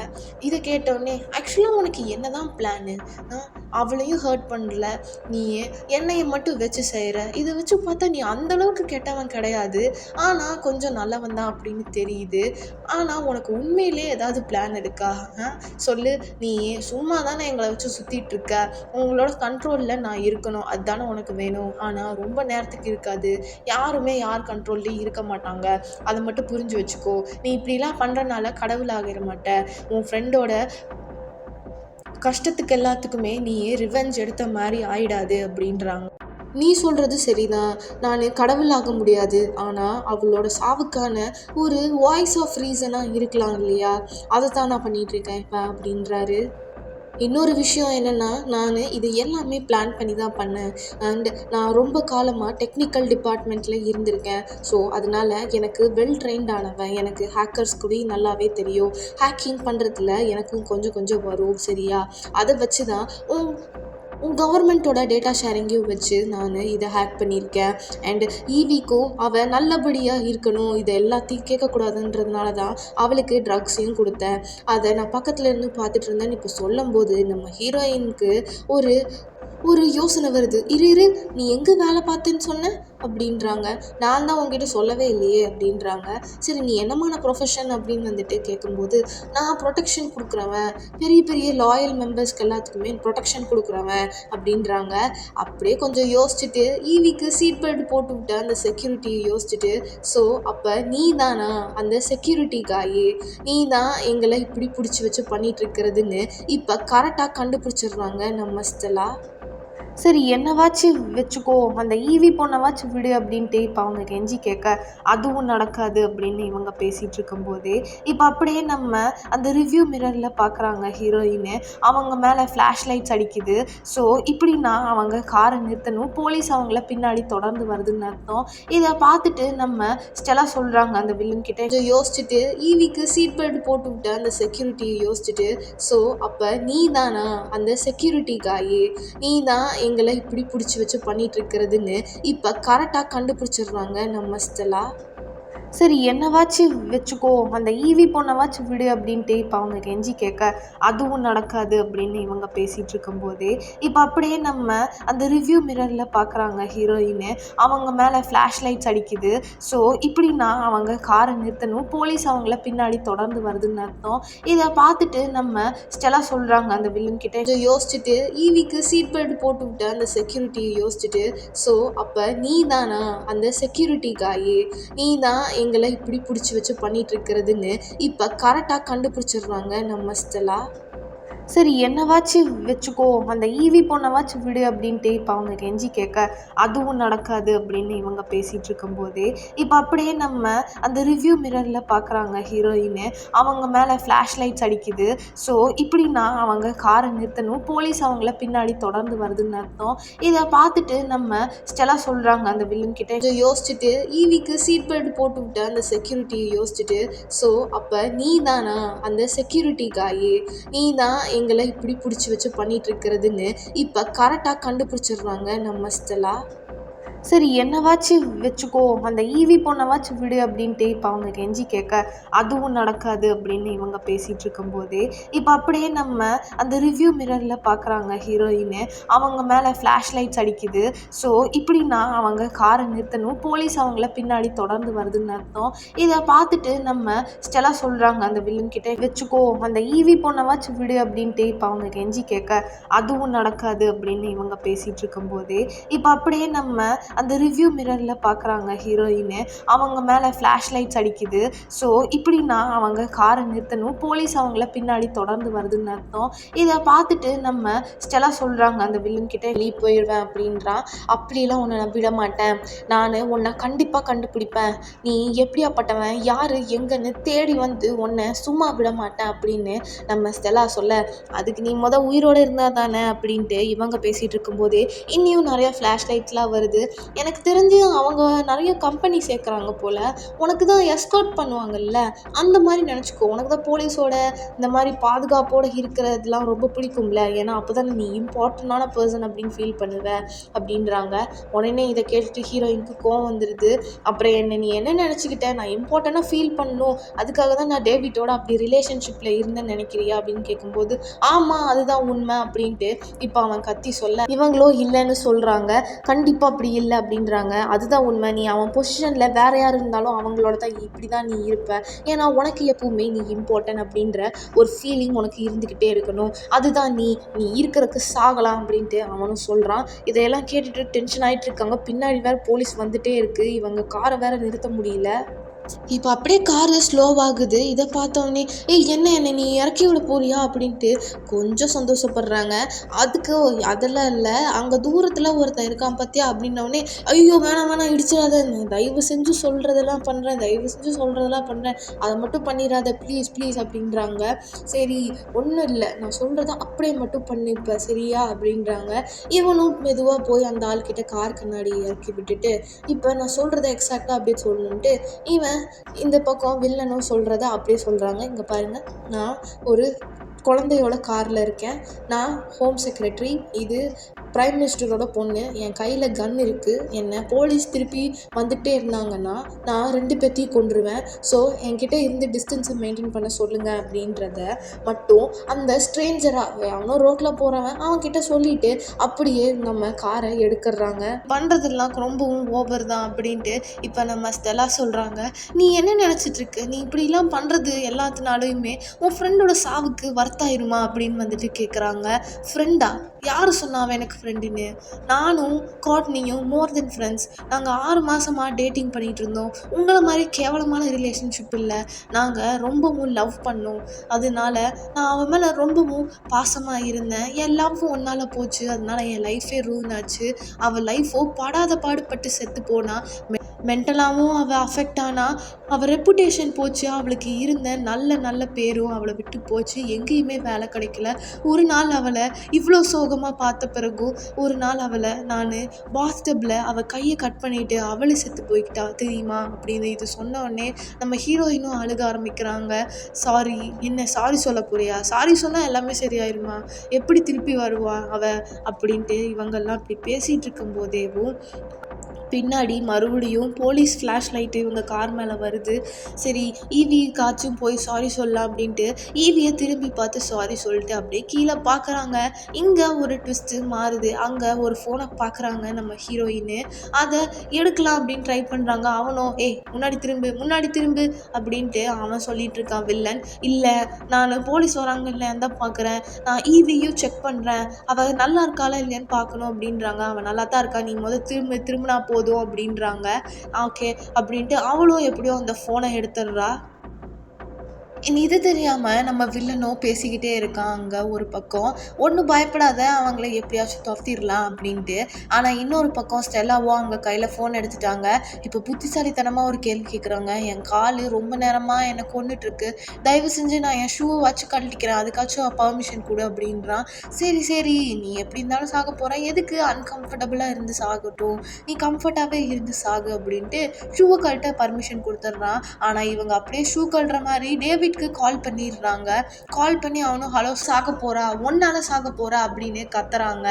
இதை கேட்டோடனே ஆக்சுவலாக உனக்கு என்ன தான் பிளானு, அவளையும் ஹர்ட் பண்ணல, நீ என்னையை மட்டும் வச்சு செய்கிற, இதை வச்சு பார்த்தா நீ அந்தளவுக்கு கெட்டவன் கிடையாது, ஆனால் கொஞ்சம் நல்லவன் தான் அப்படின்னு தெரியுது, ஆனால் உனக்கு உண்மையிலே ஏதாவது பிளான் இருக்கா சொல்லு, நீ சும்மா தானே எங்களை வச்சு சுற்றிட்டு இருக்க, உங்களோட கண்ட்ரோலில் நான் இருக்கணும் அதுதானே உனக்கு வேணும், ஆனால் ரொம்ப நேரத்துக்கு இருக்காது, யாருமே யார் கண்ட்ரோல்லையும் இருக்க மாட்டாங்க, அதை மட்டும் புரிஞ்சு வச்சுக்கோ, நீ இப்படிலாம் பண்ணுறனால கடவுள் ஆகிட மாட்ட, உன் ஃப்ரெண்டோட கஷ்டத்துக்கு எல்லாத்துக்குமே நீ ரிவெஞ்ச் எடுத்த மாதிரி ஆயிடாது அப்படின்றாங்க. நீ சொல்கிறது சரிதான், நான் கடவுளாக முடியாது, ஆனால் அவளோட சாவுக்கான ஒரு வாய்ஸ் ஆஃப் ரீசனாக இருக்கலாம் இல்லையா, அதை தான் நான் பண்ணிகிட்ருக்கேன் இப்போ அப்படின்றாரு. இன்னொரு விஷயம் என்னென்னா, நான் இது எல்லாமே பிளான் பண்ணி தான் பண்ணேன். அண்ட் நான் ரொம்ப காலமாக டெக்னிக்கல் டிபார்ட்மெண்ட்டில் இருந்திருக்கேன். ஸோ அதனால் எனக்கு வெல் ட்ரெயின்ட் ஆனவன். எனக்கு ஹேக்கர்ஸ் கூட நல்லாவே தெரியும். ஹேக்கிங் பண்ணுறதுல எனக்கும் கொஞ்சம் கொஞ்சம் வரும். சரியா, அதை வச்சு தான் கவர்மெண்ட்டோட டேட்டா ஷேரிங்கையும் வச்சு நான் இதை ஹேக் பண்ணியிருக்கேன். அண்ட் ஈவிக்கும் அவள் நல்லபடியாக இருக்கணும், இதை எல்லாத்தையும் கேட்கக்கூடாதுன்றதுனால தான் அவளுக்கு ட்ரக்ஸையும் கொடுத்தேன். அதை நான் பக்கத்தில் இருந்து பார்த்துட்டு இருந்தேன். இப்போ சொல்லும்போது நம்ம ஹீரோயினுக்கு ஒரு ஒரு யோசனை வருது. இரு நீ எங்கே வேலை பார்த்தேன்னு சொன்ன அப்படின்றாங்க. நான் தான் உங்ககிட்ட சொல்லவே இல்லையே அப்படின்றாங்க. சரி, நீ என்னமான ப்ரொஃபஷன் அப்படின்னு வந்துட்டு கேட்கும்போது, நான் ப்ரொடெக்ஷன் கொடுக்குறவன், பெரிய பெரிய லாயல் மெம்பர்ஸ்க்கு எல்லாத்துக்குமே ப்ரொடெக்ஷன் கொடுக்குறவன் அப்படின்றாங்க. அப்படியே கொஞ்சம் யோசிச்சுட்டு ஈவிக்கு சீட் பெல்ட் போட்டு விட்ட அந்த செக்யூரிட்டியை யோசிச்சுட்டு, ஸோ அப்போ நீ தானா அந்த செக்யூரிட்டி காயி, நீ தான் எங்களை இப்படி பிடிச்சி வச்சு பண்ணிட்டு இருக்கிறதுன்னு இப்போ கரெக்டாக கண்டுபிடிச்சிடுறாங்க நம்ம ஸ்டெல்லா. சரி, என்னவாச்சும் வச்சுக்கோ, அந்த ஈவி பொண்ணவாச்சும் விடு அப்படின்ட்டு இப்போ அவங்க கெஞ்சி கேட்க, அதுவும் நடக்காது அப்படின்னு இவங்க பேசிகிட்டு இருக்கும்போதே இப்போ அப்படியே நம்ம அந்த ரிவ்யூ மிரரில் பார்க்குறாங்க ஹீரோயின். அவங்க மேலே ஃப்ளாஷ் லைட்ஸ் அடிக்குது. ஸோ இப்படின்னா அவங்க காரை நிறுத்தணும், போலீஸ் அவங்கள பின்னாடி தொடர்ந்து வருதுன்னு அர்த்தம். இதை பார்த்துட்டு நம்ம ஸ்டெல்லா சொல்கிறாங்க அந்த வில்லன் கிட்ட. யோசிச்சுட்டு ஈவிக்கு சீட் பெல்ட் போட்டு விட்ட அந்த செக்யூரிட்டியை யோசிச்சுட்டு, ஸோ அப்போ நீ தானா அந்த செக்யூரிட்டி காயி, நீ தான் எங்களை இப்படி பிடிச்சி வச்சு பண்ணிட்டு இருக்கிறதுன்னு இப்போ கரெக்டாக கண்டுபிடிச்சிடுறாங்க நம்ம ஸ்டெல்லா. சரி, என்னவாச்சும் வச்சுக்கோ, அந்த ஈவி பொண்ணவாச்சும் விடு அப்படின்ட்டு இப்போ அவங்க கெஞ்சி கேட்க, அதுவும் நடக்காது அப்படின்னு இவங்க பேசிகிட்டு இருக்கும்போதே இப்போ அப்படியே நம்ம அந்த ரிவ்யூ மிரரில் பார்க்குறாங்க ஹீரோயின். அவங்க மேலே ஃப்ளாஷ் லைட்ஸ் அடிக்குது. ஸோ இப்படின்னா அவங்க காரை நிறுத்தணும், போலீஸ் அவங்கள பின்னாடி தொடர்ந்து வருதுன்னு அர்த்தம். இதை பார்த்துட்டு நம்ம ஸ்டெல்லா சொல்கிறாங்க அந்த வில்லன் கிட்ட. யோசிச்சுட்டு ஈவிக்கு சீட் பெல்ட் போட்டு விட்ட அந்த செக்யூரிட்டியை யோசிச்சுட்டு, ஸோ அப்போ நீ தானா அந்த செக்யூரிட்டி காயி, நீ தான் எங்களை இப்படி பிடிச்சி வச்சு பண்ணிட்டு இருக்கிறதுன்னு இப்போ கரெக்டாக கண்டுபிடிச்சிடுறாங்க நம்ம ஸ்டெல்லா. சரி, என்னவாச்சும் வச்சுக்கோ, அந்த ஈவி பொண்ணவாச்சும் விடு அப்படின்ட்டு இப்போ அவங்க கெஞ்சி கேட்க, அதுவும் நடக்காது அப்படின்னு இவங்க பேசிகிட்டு இருக்கும்போதே இப்போ அப்படியே நம்ம அந்த ரிவ்யூ மிரரில் பார்க்குறாங்க ஹீரோயின். அவங்க மேலே ஃப்ளாஷ் லைட்ஸ் அடிக்குது. ஸோ இப்படின்னா அவங்க காரை நிறுத்தணும், போலீஸ் அவங்கள பின்னாடி தொடர்ந்து வருதுன்னு அர்த்தம். இதை பார்த்துட்டு நம்ம ஸ்டெல்லா சொல்கிறாங்க அந்த வில்லன் கிட்ட. யோசிச்சுட்டு ஈவிக்கு சீட் பெல்ட் போட்டு விட்ட அந்த செக்யூரிட்டியை யோசிச்சுட்டு, ஸோ அப்போ நீ தானா அந்த செக்யூரிட்டி காயி, நீ தான் எங்களை இப்படி பிடிச்சி வச்சு பண்ணிட்டு இருக்கிறதுன்னு இப்போ கரெக்டாக கண்டுபிடிச்சிடுறாங்க நம்ம ஸ்டெல்லா. சரி, என்னவாச்சும் வச்சுக்கோ, அந்த ஈவி பொண்ணவாச்சும் விடு அப்படின்ட்டு இப்போ அவங்க கெஞ்சி கேட்க, அதுவும் நடக்காது அப்படின்னு இவங்க பேசிகிட்டு இருக்கும்போதே இப்போ அப்படியே நம்ம அந்த ரிவ்யூ மிரரில் பார்க்குறாங்க ஹீரோயின். அவங்க மேலே ஃப்ளாஷ் லைட்ஸ் அடிக்குது. ஸோ இப்படின்னா அவங்க காரை நிறுத்தணும், போலீஸ் அவங்கள பின்னாடி தொடர்ந்து வருதுன்னு அர்த்தம். இதை பார்த்துட்டு நம்ம ஸ்டெல்லா சொல்கிறாங்க அந்த வில்லன் கிட்ட. வச்சுக்கோ, அந்த ஈவி பொண்ணவாச்சும் விடு அப்படின்ட்டு இப்போ அவங்க கெஞ்சி கேட்க, அதுவும் நடக்காது அப்படின்னு இவங்க பேசிகிட்டு இருக்கும்போதே இப்போ அப்படியே நம்ம அந்த ரிவ்யூ மிரரில் பார்க்குறாங்க ஹீரோயின். அவங்க மேலே ஃப்ளாஷ் லைட்ஸ் அடிக்குது. ஸோ இப்படின்னா அவங்க காரை நிறுத்தணும், போலீஸ் அவங்கள பின்னாடி தொடர்ந்து வருதுன்னு அர்த்தம். இதை பார்த்துட்டு நம்ம ஸ்டெல்லா சொல்கிறாங்க அந்த வில்லன் கிட்ட. நீ போயிடுவேன் அப்படின்றான். அப்படிலாம் உன்னை நான் விட மாட்டேன், நான் உன்னை கண்டிப்பாக கண்டுபிடிப்பேன், நீ எப்படியாப்பட்டவன், யார் எங்கன்னு தேடி வந்து உன்னை சும்மா விட மாட்டேன் அப்படின்னு நம்ம ஸ்டெல்லா சொல்ல, அதுக்கு நீ உயிரோடு இருந்தால் தானே அப்படின்ட்டு இவங்க பேசிகிட்டு இருக்கும்போதே இன்னியும் நிறையா ஃப்ளாஷ் லைட்ஸ்லாம் வருது. எனக்கு தெரிஞ்சு அவங்க நிறைய கம்பெனி சேர்க்குறாங்க போல், உனக்கு தான் எஸ்கார்ட் பண்ணுவாங்கல்ல, அந்த மாதிரி நினச்சிக்கோ, உனக்கு தான் போலீஸோட இந்த மாதிரி பாதுகாப்போடு இருக்கிறதுலாம் ரொம்ப பிடிக்கும்ல, ஏன்னா அப்போ தான் நீ இம்பார்ட்டண்டான பர்சன் அப்படின்னு ஃபீல் பண்ணுவ அப்படின்றாங்க. உடனே இதை கேட்டுட்டு ஹீரோயினுக்கு கோவம் வந்துடுது. அப்புறம் நீ என்ன நினச்சிக்கிட்ட, நான் இம்பார்ட்டண்ட்டாக ஃபீல் பண்ணணும், அதுக்காக தான் நான் டேவிட்டோட அப்படி ரிலேஷன்ஷிப்பில் இருந்தேன்னு நினைக்கிறியா அப்படின்னு கேட்கும்போது, ஆமாம் அதுதான் உண்மை அப்படின்ட்டு இப்போ அவன் கத்தி சொல்ல, இவங்களோ இல்லைன்னு சொல்கிறாங்க. கண்டிப்பாக அப்படி இல்லை அப்படின்றாங்க. அதுதான் உண்மை, நீ அவன் பொசிஷனில் வேறு யார் இருந்தாலும் அவங்களோட தான் இப்படி தான் நீ இருப்ப, ஏன்னா உனக்கு எப்பவுமே நீ இம்பார்ட்டன்ட் அப்படின்ற ஒரு ஃபீலிங் உனக்கு இருந்துக்கிட்டே இருக்கணும், அதுதான் நீ இருக்கிறதுக்கு சாகலாம் அப்படின்ட்டு அவனும் சொல்கிறான். இதையெல்லாம் கேட்டுட்டு டென்ஷன் ஆகிட்டு இருக்காங்க. பின்னாடி வேறு போலீஸ் வந்துட்டே இருக்குது, இவங்க காரை வேறு நிறுத்த முடியல. இப்போ அப்படியே காரு ஸ்லோவாகுது. இதை பார்த்தோன்னே, ஏய் என்ன நீ இறக்கி விட போறியா அப்படின்ட்டு கொஞ்சம் சந்தோஷப்படுறாங்க. அதுக்கு அதெல்லாம் இல்லை, அங்கே தூரத்தில் ஒருத்தன் இருக்கான் பார்த்தியா அப்படின்னோடனே, ஐயோ வேணாம் வேணாம் இடிச்சிடாத, தயவு செஞ்சு சொல்கிறதெல்லாம் பண்ணுறேன், தயவு செஞ்சு சொல்கிறதெல்லாம் பண்ணுறேன், அதை மட்டும் பண்ணிடாத ப்ளீஸ் ப்ளீஸ் அப்படின்றாங்க. சரி ஒன்றும் இல்லை, நான் சொல்கிறத அப்படியே மட்டும் பண்ணிப்ப சரியா அப்படின்றாங்க. இவனும் மெதுவாக போய் அந்த ஆள்கிட்ட கார் கண்ணாடி இறக்கி விட்டுட்டு, இப்போ நான் சொல்கிறத எக்ஸாக்டாக அப்படியே சொல்லணுன்ட்டு இவன் இந்த பக்கம் வில்லனும் சொல்கிறத அப்படியே சொல்கிறாங்க. இங்கே பாருங்கள், நான் ஒரு குழந்தையோட காரில் இருக்கேன், நான் ஹோம் செக்ரட்டரி, இது பிரைம் மினிஸ்டரோட பொண்ணு, என் கையில் கன் இருக்குது, என்னை போலீஸ் திருப்பி வந்துகிட்டே இருந்தாங்கன்னா நான் 2 பேர்த்தையும் கொன்றுவேன், ஸோ என்கிட்ட இருந்து டிஸ்டன்ஸை மெயின்டைன் பண்ண சொல்லுங்கள் அப்படின்றத மட்டும் அந்த ஸ்ட்ரேஞ்சராக அவனும் ரோட்டில் போகிறவன் அவன்கிட்ட சொல்லிவிட்டு அப்படியே நம்ம காரை எடுத்துடுறாங்க. பண்ணுறதெல்லாம் ரொம்பவும் ஓவர் தான் அப்படின்ட்டு இப்போ நம்ம ஸ்டெல்லா சொல்கிறாங்க. நீ என்ன நினச்சிட்ருக்கு, நீ இப்படிலாம் பண்ணுறது எல்லாத்தினாலையுமே உன் ஃப்ரெண்டோட சாவுக்கு வர்த்தாயிருமா அப்படின்னு வந்துட்டு கேட்குறாங்க. ஃப்ரெண்டா? யார் சொன்னாவ எனக்கு ஃப்ரெண்டுன்னு? நானும் காட்னியும் மோர் தென் ஃப்ரெண்ட்ஸ், நாங்கள் 6 மாதமாக டேட்டிங் பண்ணிகிட்டு இருந்தோம். உங்களை மாதிரி கேவலமான ரிலேஷன்ஷிப் இல்லை, நாங்கள் ரொம்பவும் லவ் பண்ணோம், அதனால நான் அவன் மேலே ரொம்பவும் பாசமாக இருந்தேன், என் லவ் ஒன்றால் போச்சு, அதனால என் லைஃபே ரூன் ஆச்சு, அவள் லைஃபோ படாத பாடுபட்டு செத்து போனா, மென்டலாகவும் அவள் அஃபெக்ட் ஆனா, அவள் ரெப்புடேஷன் போச்சு, அவளுக்கு இருந்த நல்ல பேரும் அவளை விட்டு போச்சு, எங்கேயுமே வேலை கிடைக்கல. ஒரு நாள் அவளை இவ்வளோ சோகமாக பார்த்த பிறகும் ஒரு நாள் அவளை நான் பாத்டப்பில் அவள் கையை கட் பண்ணிவிட்டு அவளை செத்து போய்கிட்டா தெரியுமா அப்படின்னு இது சொன்ன உடனே நம்ம ஹீரோயினும் அழுக ஆரம்பிக்கிறாங்க. சாரி, என்ன சாரி சொல்ல போறியா? சாரி சொன்னால் எல்லாமே சரியாயிருமா? எப்படி திருப்பி வருவா அவள் அப்படின்ட்டு இவங்கெல்லாம் இப்படி பேசிகிட்டு இருக்கும்போதேவும் பின்னாடி மறுபடியும் போலீஸ் ஃப்ளாஷ் லைட்டு இவங்க கார் மேலே வருது. சரி ஈவிக்காச்சும் போய் சாரி சொல்லலாம் அப்படின்ட்டு ஈவியை திரும்பி பார்த்து சாரி சொல்லிட்டு அப்படியே கீழே பார்க்குறாங்க. இங்கே ஒரு ட்விஸ்ட்டு மாறுது. அங்கே ஒரு ஃபோனை பார்க்குறாங்க நம்ம ஹீரோயின், அதை எடுக்கலாம் அப்படின்னு ட்ரை பண்ணுறாங்க. அவனும் முன்னாடி திரும்பு அப்படின்ட்டு அவன் சொல்லிட்டு இருக்கான் வில்லன். இல்லை, நான் போலீஸ் வராங்க இல்லைன்னு தான் பார்க்குறேன், நான் ஈவியும் செக் பண்ணுறேன், அவள் நல்லா இருக்காளா இல்லையான்னு பார்க்கணும் அப்படின்றாங்க. அவன் நல்லா தான் இருக்கா, நீ திரும்பினா போதும் அப்படின்றாங்க. ஓகே அப்படின்ட்டு அவளும் எப்படியோ அந்த ஃபோனை எடுத்துடுறா. இது தெரியாமல் நம்ம வில்லனும் பேசிக்கிட்டே இருக்கான். அங்கே ஒரு பக்கம் ஒன்றும் பயப்படாத, அவங்கள எப்படியாச்சும் துரத்திடலாம் அப்படின்ட்டு. ஆனால் இன்னொரு பக்கம் ஸ்டெல்லாவோ அவங்க கையில் ஃபோன் எடுத்துட்டாங்க. இப்போ புத்திசாலித்தனமாக ஒரு கேள்வி கேட்குறாங்க. என் கால் ரொம்ப நேரமாக என்னை கொண்டுட்ருக்கு, தயவு செஞ்சு நான் என் ஷூவை வச்சு கழட்டிக்கிறேன், அதுக்காச்சும் பர்மிஷன் கொடு அப்படின்றான். சரி நீ எப்படி இருந்தாலும் சாக போகிறேன், எதுக்கு அன்கம்ஃபர்டபுளாக இருந்து சாகட்டும், நீ கம்ஃபர்ட்டாகவே இருந்து சாகு அப்படின்ட்டு ஷூவை கழட்ட பர்மிஷன் கொடுத்துட்றான். ஆனால் இவங்க அப்படியே ஷூ கழற மாதிரி டேவிட்க்கு கால் பண்ணிடுறாங்க. கால் பண்ணி அவனும் ஹலோ சாக போகிறா, ஒன்னால சாக போகிறா அப்படின்னு கத்துறாங்க.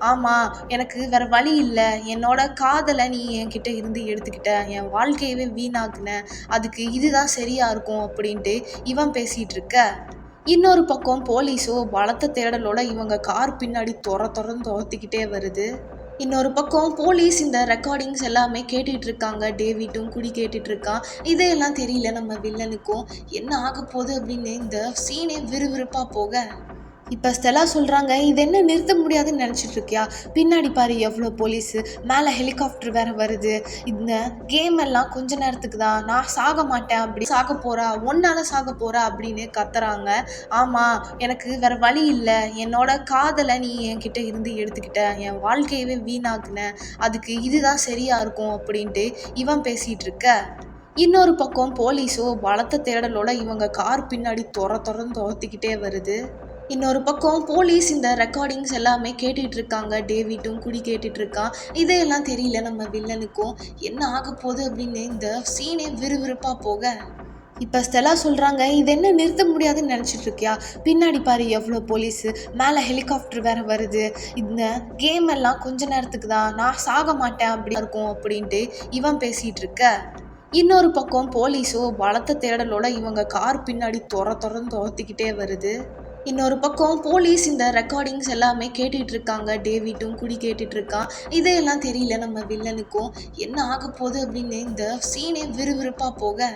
ஆமாம், எனக்கு வேறு வழி இல்லை, என்னோட காதலை நீ என்கிட்ட இருந்து எடுத்துக்கிட்ட, என் வாழ்க்கையவே வீணாக்குன, அதுக்கு இதுதான் சரியாக இருக்கும் அப்படின்ட்டு இவன் பேசிகிட்டு இருக்க. இன்னொரு பக்கம் போலீஸோ பலத்த தேடலோட இவங்க கார் பின்னாடி துரத்திக்கிட்டே வருது. இன்னொரு பக்கம் போலீஸ் இந்த ரெக்கார்டிங்ஸ் எல்லாமே கேட்டுட்டு இருக்காங்க. டேவிட்டும் குடி கேட்டுட்டு இருக்கான். இதையெல்லாம் தெரியல நம்ம வில்லனுக்கும். என்ன ஆக போகுது அப்படின்னு இந்த சீனே விறுவிறுப்பாக போக இப்போ ஸ்டெல்லா சொல்கிறாங்க, இது என்ன நிறுத்த முடியாதுன்னு நினச்சிட்டு இருக்கியா? பின்னாடி பாரு எவ்வளோ போலீஸு, மேலே ஹெலிகாப்டர் வேறு வருது, இந்த கேம் எல்லாம் கொஞ்ச நேரத்துக்கு தான், நான் சாக மாட்டேன், அப்படி சாக போகிறா, ஒன்னால சாக போகிறா அப்படின்னு கத்துறாங்க. ஆமாம், எனக்கு வேறு வழி இல்லை, என்னோட காதலை நீ என்கிட்ட இருந்து எடுத்துக்கிட்ட, என் வாழ்க்கையவே வீணாக்குன, அதுக்கு இதுதான் சரியாக இருக்கும் அப்படின்ட்டு இவன் பேசிகிட்டு இருக்க. இன்னொரு பக்கம் போலீஸோ பலத்த தேடலோட இவங்க கார் பின்னாடி துரத்திக்கிட்டே வருது. இன்னொரு பக்கம் போலீஸ் இந்த ரெக்கார்டிங்ஸ் எல்லாமே கேட்டுட்டு இருக்காங்க. டேவிட்டும் குடி கேட்டுட்டு இருக்கான். இதையெல்லாம் தெரியல நம்ம வில்லனுக்கும். என்ன ஆக போகுது அப்படின்னு இந்த சீனே விறுவிறுப்பாக போக இப்போ ஸ்டெல்லா சொல்கிறாங்க, இது என்ன நிறுத்த முடியாதுன்னு நினச்சிட்டு இருக்கியா? பின்னாடி பாரு எவ்வளோ போலீஸு, மேலே ஹெலிகாப்டர் வேறு வருது, இந்த கேம் எல்லாம் கொஞ்ச நேரத்துக்கு தான், நான் சாக மாட்டேன் அப்படி இருக்கும் அப்படின்ட்டு இவன் பேசிகிட்டு இருக்க. இன்னொரு பக்கம் போலீஸோ பலத்த தேடலோட இவங்க கார் பின்னாடி துரத்திக்கிட்டே வருது. இன்னொரு பக்கம் போலீஸ் இந்த ரெக்கார்டிங்ஸ் எல்லாமே கேட்டுட்டு இருக்காங்க. டேவிட்டும் குடி கேட்டுட்டு இருக்கான். இதையெல்லாம் தெரியல நம்ம வில்லனுக்கும். என்ன ஆக போகுது அப்படின்னு இந்த சீனே விறுவிறுப்பாக போக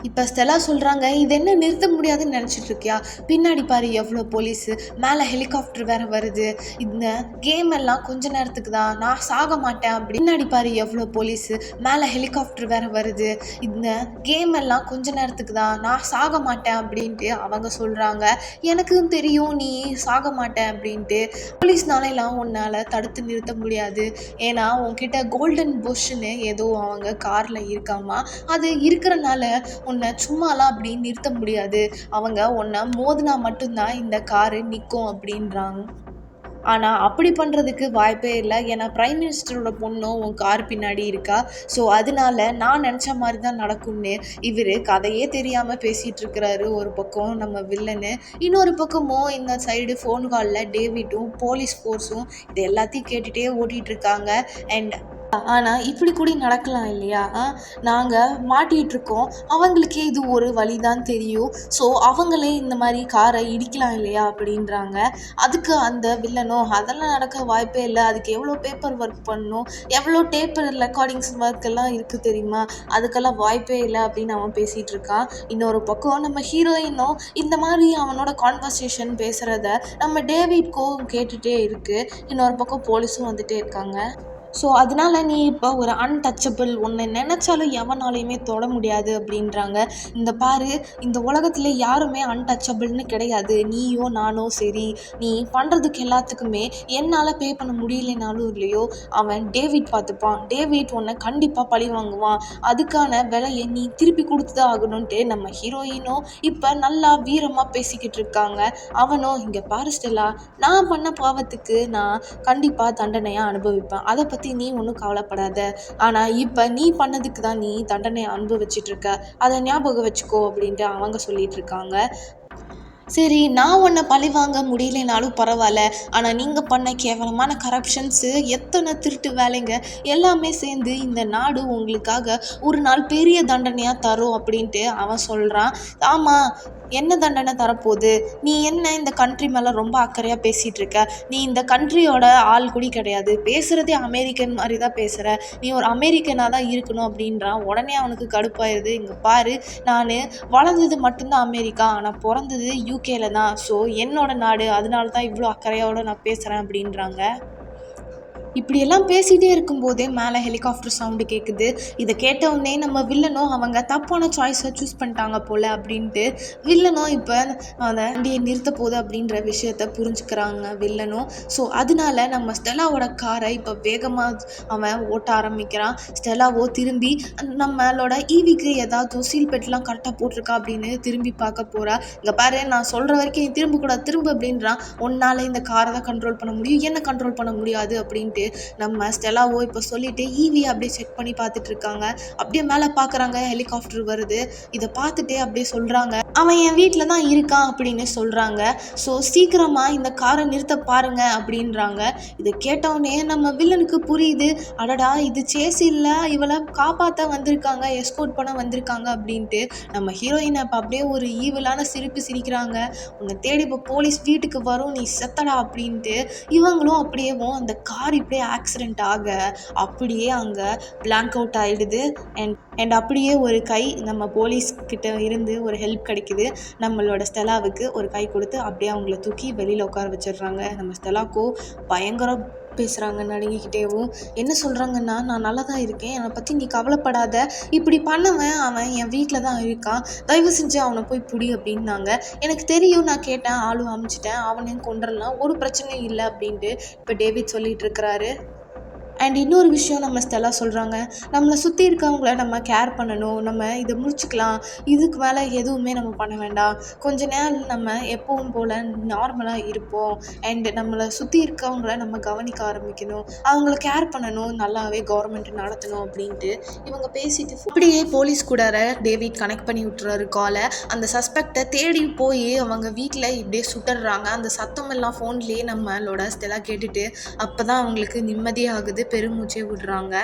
இப்போ ஸ்டெல்லா சொல்கிறாங்க, இது என்ன நிறுத்த முடியாதுன்னு நினச்சிட்டு இருக்கியா? பின்னாடி பாரு எவ்வளோ போலீஸு, மேலே ஹெலிகாப்டர் வேறு வருது. இந்த கேம் எல்லாம் கொஞ்ச நேரத்துக்கு தான், நான் சாக மாட்டேன் அப்படி. பின்னாடி பாரு எவ்வளோ போலீஸு, மேலே ஹெலிகாப்டர் வேறு வருது. இந்த கேம் எல்லாம் கொஞ்ச நேரத்துக்கு தான், நான் சாக மாட்டேன் அப்படின்ட்டு அவங்க சொல்கிறாங்க. எனக்கும் தெரியும் நீ சாக மாட்டேன் அப்படின்ட்டு. போலீஸ்னாலாம் உன்னால் தடுத்து நிறுத்த முடியாது. ஏன்னா உன்கிட்ட கோல்டன் புஷ்ன்னு ஏதோ அவங்க காரில் இருக்காமா. அது இருக்கிறனால உன்னை சும்மாலாம் அப்படி நிறுத்த முடியாது. அவங்க உன்னை மோதினா மட்டும்தான் இந்த காரு நிற்கும் அப்படின்றாங்க. ஆனால் அப்படி பண்ணுறதுக்கு வாய்ப்பே இல்லை. ஏன்னா பிரைம் மினிஸ்டரோட பொண்ணும் உன் கார் பின்னாடி இருக்கா. ஸோ அதனால நான் நினச்ச மாதிரி தான் நடக்கும்னு இவர் கதையே தெரியாமல் பேசிகிட்டு இருக்கிறாரு. ஒரு பக்கம் நம்ம வில்லனு, இன்னொரு பக்கமும் இந்த சைடு ஃபோன் காலில் டேவிட்டும் போலீஸ் ஃபோர்ஸும் இது எல்லாத்தையும் கேட்டுகிட்டே ஓட்டிகிட்ருக்காங்க. அண்ட் ஆனால் இப்படி கூட நடக்கலாம் இல்லையா? நாங்கள் மாட்டிகிட்ருக்கோம், அவங்களுக்கே இது ஒரு வழி தான் தெரியும். ஸோ அவங்களே இந்த மாதிரி காரை இடிக்கலாம் இல்லையா அப்படின்றாங்க. அதுக்கு அந்த வில்லனும் அதெல்லாம் நடக்க வாய்ப்பே இல்லை, அதுக்கு எவ்வளோ பேப்பர் ஒர்க் பண்ணணும், எவ்வளோ டேப்பர் ரெக்கார்டிங்ஸ் ஒர்க் எல்லாம் இருக்குது தெரியுமா, அதுக்கெல்லாம் வாய்ப்பே இல்லை அப்படின்னு அவன் பேசிகிட்டு இருக்கான். இன்னொரு பக்கம் நம்ம ஹீரோயினும் இந்த மாதிரி அவனோட கான்வர்சேஷன் பேசுகிறத நம்ம டேவிட்க்கும் கேட்டுகிட்டே இருக்குது. இன்னொரு பக்கம் போலீஸும் வந்துகிட்டே இருக்காங்க. ஸோ அதனால நீ இப்போ ஒரு அன்டச்சபிள், உன்னை நினச்சாலும் எவனாலையுமே தொட முடியாது அப்படின்றாங்க. இந்த பாரு, இந்த உலகத்தில் யாருமே அன்டச்சபிள்னு கிடையாது. நீயோ நானோ சரி, நீ பண்ணுறதுக்கு எல்லாத்துக்குமே என்னால் பே பண்ண முடியலைனாலும் இல்லையோ அவன் டேவிட் பார்த்துப்பான். டேவிட் உன்னை கண்டிப்பாக பழி வாங்குவான். அதுக்கான விலையை நீ திருப்பி கொடுத்து தான் ஆகணுன்ட்டு நம்ம ஹீரோயினும் இப்போ நல்லா வீரமாக பேசிக்கிட்டு இருக்காங்க. அவனும் இங்கே பாரு ஸ்டெல்லா, நான் பண்ண பாவத்துக்கு நான் கண்டிப்பாக தண்டனையாக அனுபவிப்பேன், அதை பற்றி நீ ஒன்றும் கவலைப்படாத. ஆனால் இப்போ நீ பண்ணதுக்கு தான் நீ தண்டனை அனுபவிச்சிட்ருக்க, அதை ஞாபகம் வச்சுக்கோ அப்படின்ட்டு அவங்க சொல்லிட்டு இருக்காங்க. சரி, நான் உன்னை பழி வாங்க முடியலைனாலும் பரவாயில்ல, ஆனால் நீங்கள் பண்ண கேவலமான கரப்ஷன்ஸு, எத்தனை திருட்டு வேலைங்க எல்லாமே சேர்ந்து இந்த நாடு உங்களுக்காக ஒரு நாள் பெரிய தண்டனையாக தரும் அப்படின்ட்டு அவன் சொல்கிறான். ஆமாம், என்ன தண்டனை தரப்போகுது? நீ என்ன இந்த கண்ட்ரி மேலே ரொம்ப அக்கறையாக பேசிகிட்டு இருக்க? நீ இந்த கண்ட்ரியோட ஆள் கூடி கிடையாது, பேசுகிறதே அமெரிக்கன் மாதிரி தான் பேசுகிற, நீ ஒரு அமெரிக்கனாக தான் இருக்கணும் அப்படின்றான். உடனே அவனுக்கு கடுப்பாயிருது. இங்கே பாரு, நான் வளர்ந்தது மட்டும்தான் அமெரிக்கா, ஆனால் பிறந்தது யூகேல தான். ஸோ என்னோட நாடு, அதனால தான் இவ்வளோ அக்கறையோடு நான் பேசுகிறேன் அப்படின்றாங்க. இப்படியெல்லாம் பேசிகிட்டே இருக்கும்போதே மேலே ஹெலிகாப்டர் சவுண்டு கேட்குது. இதை கேட்டவுடனே நம்ம வில்லனும் அவங்க தப்பான சாய்ஸை சூஸ் பண்ணிட்டாங்க போல் அப்படின்ட்டு வில்லனும் இப்போ அந்த வண்டியை நிறுத்த போகுது அப்படின்ற விஷயத்த புரிஞ்சுக்கிறாங்க வில்லனும். ஸோ அதனால நம்ம ஸ்டெல்லாவோட காரை இப்போ வேகமாக அவன் ஓட்ட ஆரம்பிக்கிறான். ஸ்டெல்லாவோ திரும்பி நம்மளோட ஈவிக்கு ஏதாவது சீல் பெட்லாம் கரெக்டாக போட்டிருக்கா அப்படின்னு திரும்பி பார்க்க போகிறா. இங்கே பாரு, நான் சொல்கிற வரைக்கும் நீ திரும்பக்கூடாது, திரும்ப அப்படின்றான். உன்னால் இந்த காரை தான் கண்ட்ரோல் பண்ண முடியும், என்ன கண்ட்ரோல் பண்ண முடியாது அப்படின்ட்டு நம்ம ஸ்டெல்லாவோ இப்போ சொல்லிட்டு ஈவியை அப்படியே செக் பண்ணி பார்த்துட்டு இருக்காங்க. அப்படியே மேலே பார்க்குறாங்க, ஹெலிகாப்டர் வருது. இதை பார்த்துட்டு அப்படியே சொல்கிறாங்க, அவன் என் வீட்டில் தான் இருக்கான் அப்படின்னு சொல்கிறாங்க. ஸோ சீக்கிரமாக இந்த காரை நிறுத்த பாருங்க அப்படின்றாங்க. இதை கேட்டவுடனே நம்ம வில்லனுக்கு புரியுது, அடடா இது சேஸ் இல்லை, இவளை காப்பாற்ற வந்திருக்காங்க, எஸ்கோர்ட் பண்ண வந்திருக்காங்க அப்படின்ட்டு. நம்ம ஹீரோயினை இப்போ அப்படியே ஒரு ஈவலான சிரிப்பு சிரிக்கிறாங்க. உன்னை தேடி இப்போ போலீஸ் வீட்டுக்கு வரும், நீ செத்தடா அப்படின்ட்டு. இவங்களும் அப்படியேவும் அந்த கார் இப்படியே ஆக்சிடெண்ட் ஆக அப்படியே அங்கே பிளாங்க் அவுட் ஆகிடுது. அண்ட் அப்படியே ஒரு கை நம்ம போலீஸ்கிட்ட இருந்து ஒரு ஹெல்ப் கிடைக்குது. நம்மளோட ஸ்டெல்லாவுக்கு ஒரு கை கொடுத்து அப்படியே அவங்கள தூக்கி வெளியில் உட்கார வச்சிடுறாங்க. நம்ம ஸ்டெல்லாக்கோ பயங்கர பேசுகிறாங்க நடுங்கிக்கிட்டேவும். என்ன சொல்கிறாங்கன்னா, நான் நல்லா தான் இருக்கேன், என்னை பற்றி நீ கவலைப்படாத, இப்படி பண்ணவன் அவன் என் வீட்டில் தான் இருக்கான், தயவு செஞ்சு அவனை போய் பிடி அப்படின்னாங்க. எனக்கு தெரியும், நான் கேட்டேன், ஆளும் அமைச்சிட்டேன், அவனையும் கொண்டுடலாம், ஒரு பிரச்சனையும் இல்லை அப்படின்ட்டு இப்போ டேவிட் சொல்லிகிட்டு இருக்கிறாரு. அண்ட் இன்னொரு விஷயம் நம்ம ஸ்டெல்லா சொல்கிறாங்க, நம்மளை சுற்றி இருக்கவங்கள நம்ம கேர் பண்ணணும், நம்ம இதை முடிச்சுக்கலாம், இதுக்கு மேலே எதுவுமே நம்ம பண்ண வேண்டாம், கொஞ்ச நேரம் நம்ம எப்பவும் போல் நார்மலாக இருப்போம். அண்ட் நம்மளை சுற்றி இருக்கவங்கள நம்ம கவனிக்க ஆரம்பிக்கணும், அவங்கள கேர் பண்ணணும், நல்லாவே கவர்மெண்ட் நடத்தணும் அப்படின்ட்டு இவங்க பேசிட்டு அப்படியே போலீஸ் கூட டேவிட் கனெக்ட் பண்ணி விட்டுறாரு காலை. அந்த சஸ்பெக்டை தேடி போய் அவங்க வீட்டில் இப்படியே சுட்டுறாங்க. அந்த சத்தம் எல்லாம் ஃபோன்லேயே நம்மளோட ஸ்டெல்லா கேட்டுட்டு அப்போ தான் அவங்களுக்கு நிம்மதியாகுது, பெருமூச்சே விடுறாங்க.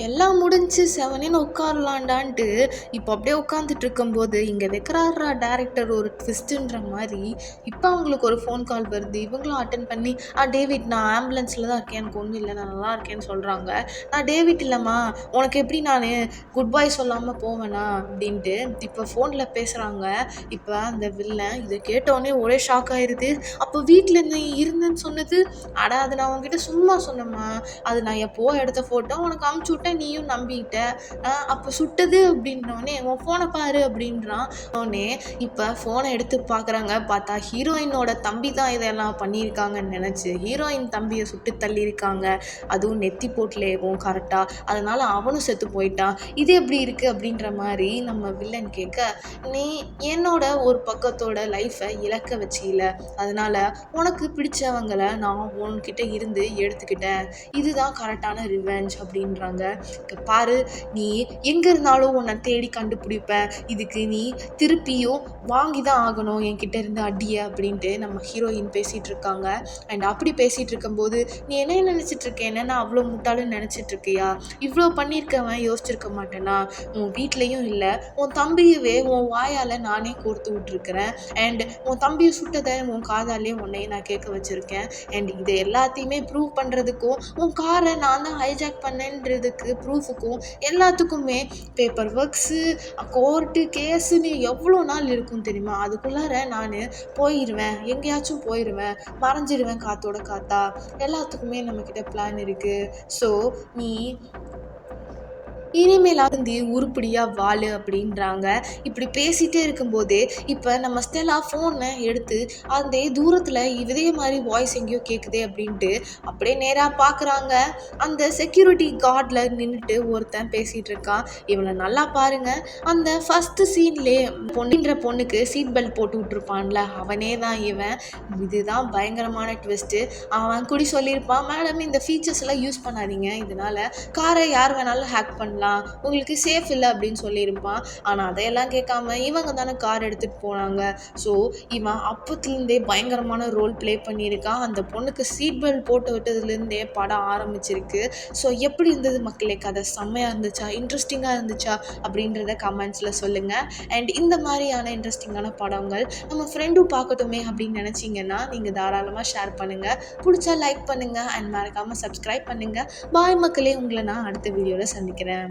எல்லாம் முடிஞ்சு செவனேன்னு உட்காரலாண்டான்ட்டு இப்போ அப்படியே உட்காந்துட்டு இருக்கும்போது இங்கே வைக்கிறாரா டேரக்டர் ஒரு ட்விஸ்ட்டுன்ற மாதிரி இப்போ அவங்களுக்கு ஒரு ஃபோன் கால் வருது. இவங்களும் அட்டன் பண்ணி டேவிட் நான் ஆம்புலன்ஸில் தான் இருக்கேன், எனக்கு ஒன்றும் இல்லை, நான் நல்லா இருக்கேன்னு சொல்கிறாங்க. நான் டேவிட் இல்லைம்மா, உனக்கு எப்படி நான் குட் பை சொல்லாமல் போவேனா அப்படின்ட்டு இப்போ ஃபோனில் பேசுகிறாங்க. இப்போ அந்த வில்லன் இதை கேட்டோடனே ஒரே ஷாக் ஆயிடுது. அப்போ வீட்டில் நீ இருந்தேன்னு சொன்னது, அது நான் உங்ககிட்ட சும்மா சொன்னேம்மா, அது நான் எப்போ எடுத்த ஃபோட்டோ உனக்கு அமுச்சு விட்டேன், நீயும் நம்பிக்கிட்ட. அப்போ சுட்டது அப்படின்னோடனே உன் ஃபோனை பாரு அப்படின்றான். உடனே இப்போ ஃபோனை எடுத்து பார்க்குறாங்க. பார்த்தா ஹீரோயினோட தம்பி தான் இதெல்லாம் பண்ணியிருக்காங்கன்னு நினச்சி ஹீரோயின் தம்பியை சுட்டு தள்ளியிருக்காங்க. அதுவும் நெத்தி போட்லேயும் கரெக்டாக. அதனால் அவனும் செத்து போயிட்டான். இது எப்படி இருக்குது அப்படின்ற மாதிரி நம்ம வில்லன் கேட்க, நீ என்னோட ஒரு பக்கத்தோட லைஃப்பை இழக்க வச்சில, அதனால் உனக்கு பிடிச்சவங்களை நான் உன்கிட்ட இருந்து எடுத்துக்கிட்டேன், இதுதான் கரெக்டான ரிவெஞ்ச் அப்படின்றாங்க. பாரு, நீ எங்கே இருந்தாலும் உன்னை தேடி கண்டுபிடிப்பேன், இதுக்கு நீ திருப்பியும் வாங்கி தான் ஆகணும் என்கிட்ட இருந்து அடிய அப்படின்ட்டு நம்ம ஹீரோயின் பேசிகிட்டு இருக்காங்க. அண்ட் அப்படி பேசிகிட்டு இருக்கும்போது நீ என்ன நினச்சிட்டு இருக்கேன்னு நான் அவ்வளோ முட்டாளுன்னு நினச்சிட்டு இருக்கியா, இவ்வளோ பண்ணியிருக்கவன் யோசிச்சிருக்க மாட்டேனா, உன் வீட்லேயும் இல்லை, உன் தம்பியவே உன் வாயால் நானே கோர்த்து விட்டுருக்கிறேன், அண்ட் உன் தம்பியை சுட்டதை உன் காதாலே உன்னையே நான் கேட்க வச்சுருக்கேன், அண்ட் இதை எல்லாத்தையுமே ப்ரூவ் பண்ணுறதுக்கும் உன் காரை நான் தான் ஹைஜாக் பண்ணேன்றதுக்கு ப்ரூஃபுக்கும் எல்லாத்துக்குமே பேப்பர் ஒர்க்ஸு, கோர்ட்டு, கேஸுன்னு எவ்வளோ நாள் இருக்கும் தெரியுமா, அதுக்குள்ளார நான் போயிடுவேன், எங்கேயாச்சும் போயிடுவேன், மறைஞ்சிடுவேன் காத்தோட காத்தா, எல்லாத்துக்குமே நம்மக்கிட்ட பிளான் இருக்குது. ஸோ நீ இனிமேலாவது உருப்படியாக வாழு அப்படின்றாங்க. இப்படி பேசிகிட்டே இருக்கும்போதே இப்போ நம்ம ஸ்டெல்லா ஃபோனை எடுத்து அந்த தூரத்தில் இதே மாதிரி வாய்ஸ் எங்கேயோ கேட்குதே அப்படின்ட்டு அப்படியே நேராக பார்க்குறாங்க. அந்த செக்யூரிட்டி கார்டில் நின்றுட்டு ஒருத்தன் பேசிகிட்டு இருக்கான். இவனை நல்லா பாருங்கள், அந்த ஃபஸ்ட்டு சீன்லேயே பொண்ணுக்கு சீட் பெல்ட் போட்டு விட்ருப்பான்ல, அவனே தான் இவன். இதுதான் பயங்கரமான ட்விஸ்ட்டு. அவன் கூடி சொல்லியிருப்பான், மேடம் இந்த ஃபீச்சர்ஸ்லாம் யூஸ் பண்ணாதீங்க, இதனால் காரை யார் வேணாலும் ஹேக் பண்ணலாம், உங்களுக்கு சேஃப் இல்லை அப்படின்னு சொல்லியிருப்பான். ஆனால் அதையெல்லாம் கேட்காம இவங்க தானே கார் எடுத்துகிட்டு போனாங்க. ஸோ இவன் அப்பத்துலேருந்தே பயங்கரமான ரோல் ப்ளே பண்ணியிருக்கான். அந்த பொண்ணுக்கு சீட் பெல்ட் போட்டு விட்டதுலேருந்தே படம் ஆரம்பிச்சிருக்கு. ஸோ எப்படி இருந்தது மக்களே கதை? செம்மையாக இருந்துச்சா, இன்ட்ரெஸ்டிங்காக இருந்துச்சா அப்படின்றத கமெண்ட்ஸில் சொல்லுங்கள். அண்ட் இந்த மாதிரியான இன்ட்ரெஸ்டிங்கான படங்கள் நம்ம ஃப்ரெண்டும் பார்க்கட்டுமே அப்படின்னு நினச்சிங்கன்னா நீங்கள் தாராளமாக ஷேர் பண்ணுங்கள், பிடிச்சா லைக் பண்ணுங்கள், அண்ட் மறக்காமல் சப்ஸ்கிரைப் பண்ணுங்கள். பாய் மக்களே, உங்களை நான் அடுத்த வீடியோவில் சந்திக்கிறேன்.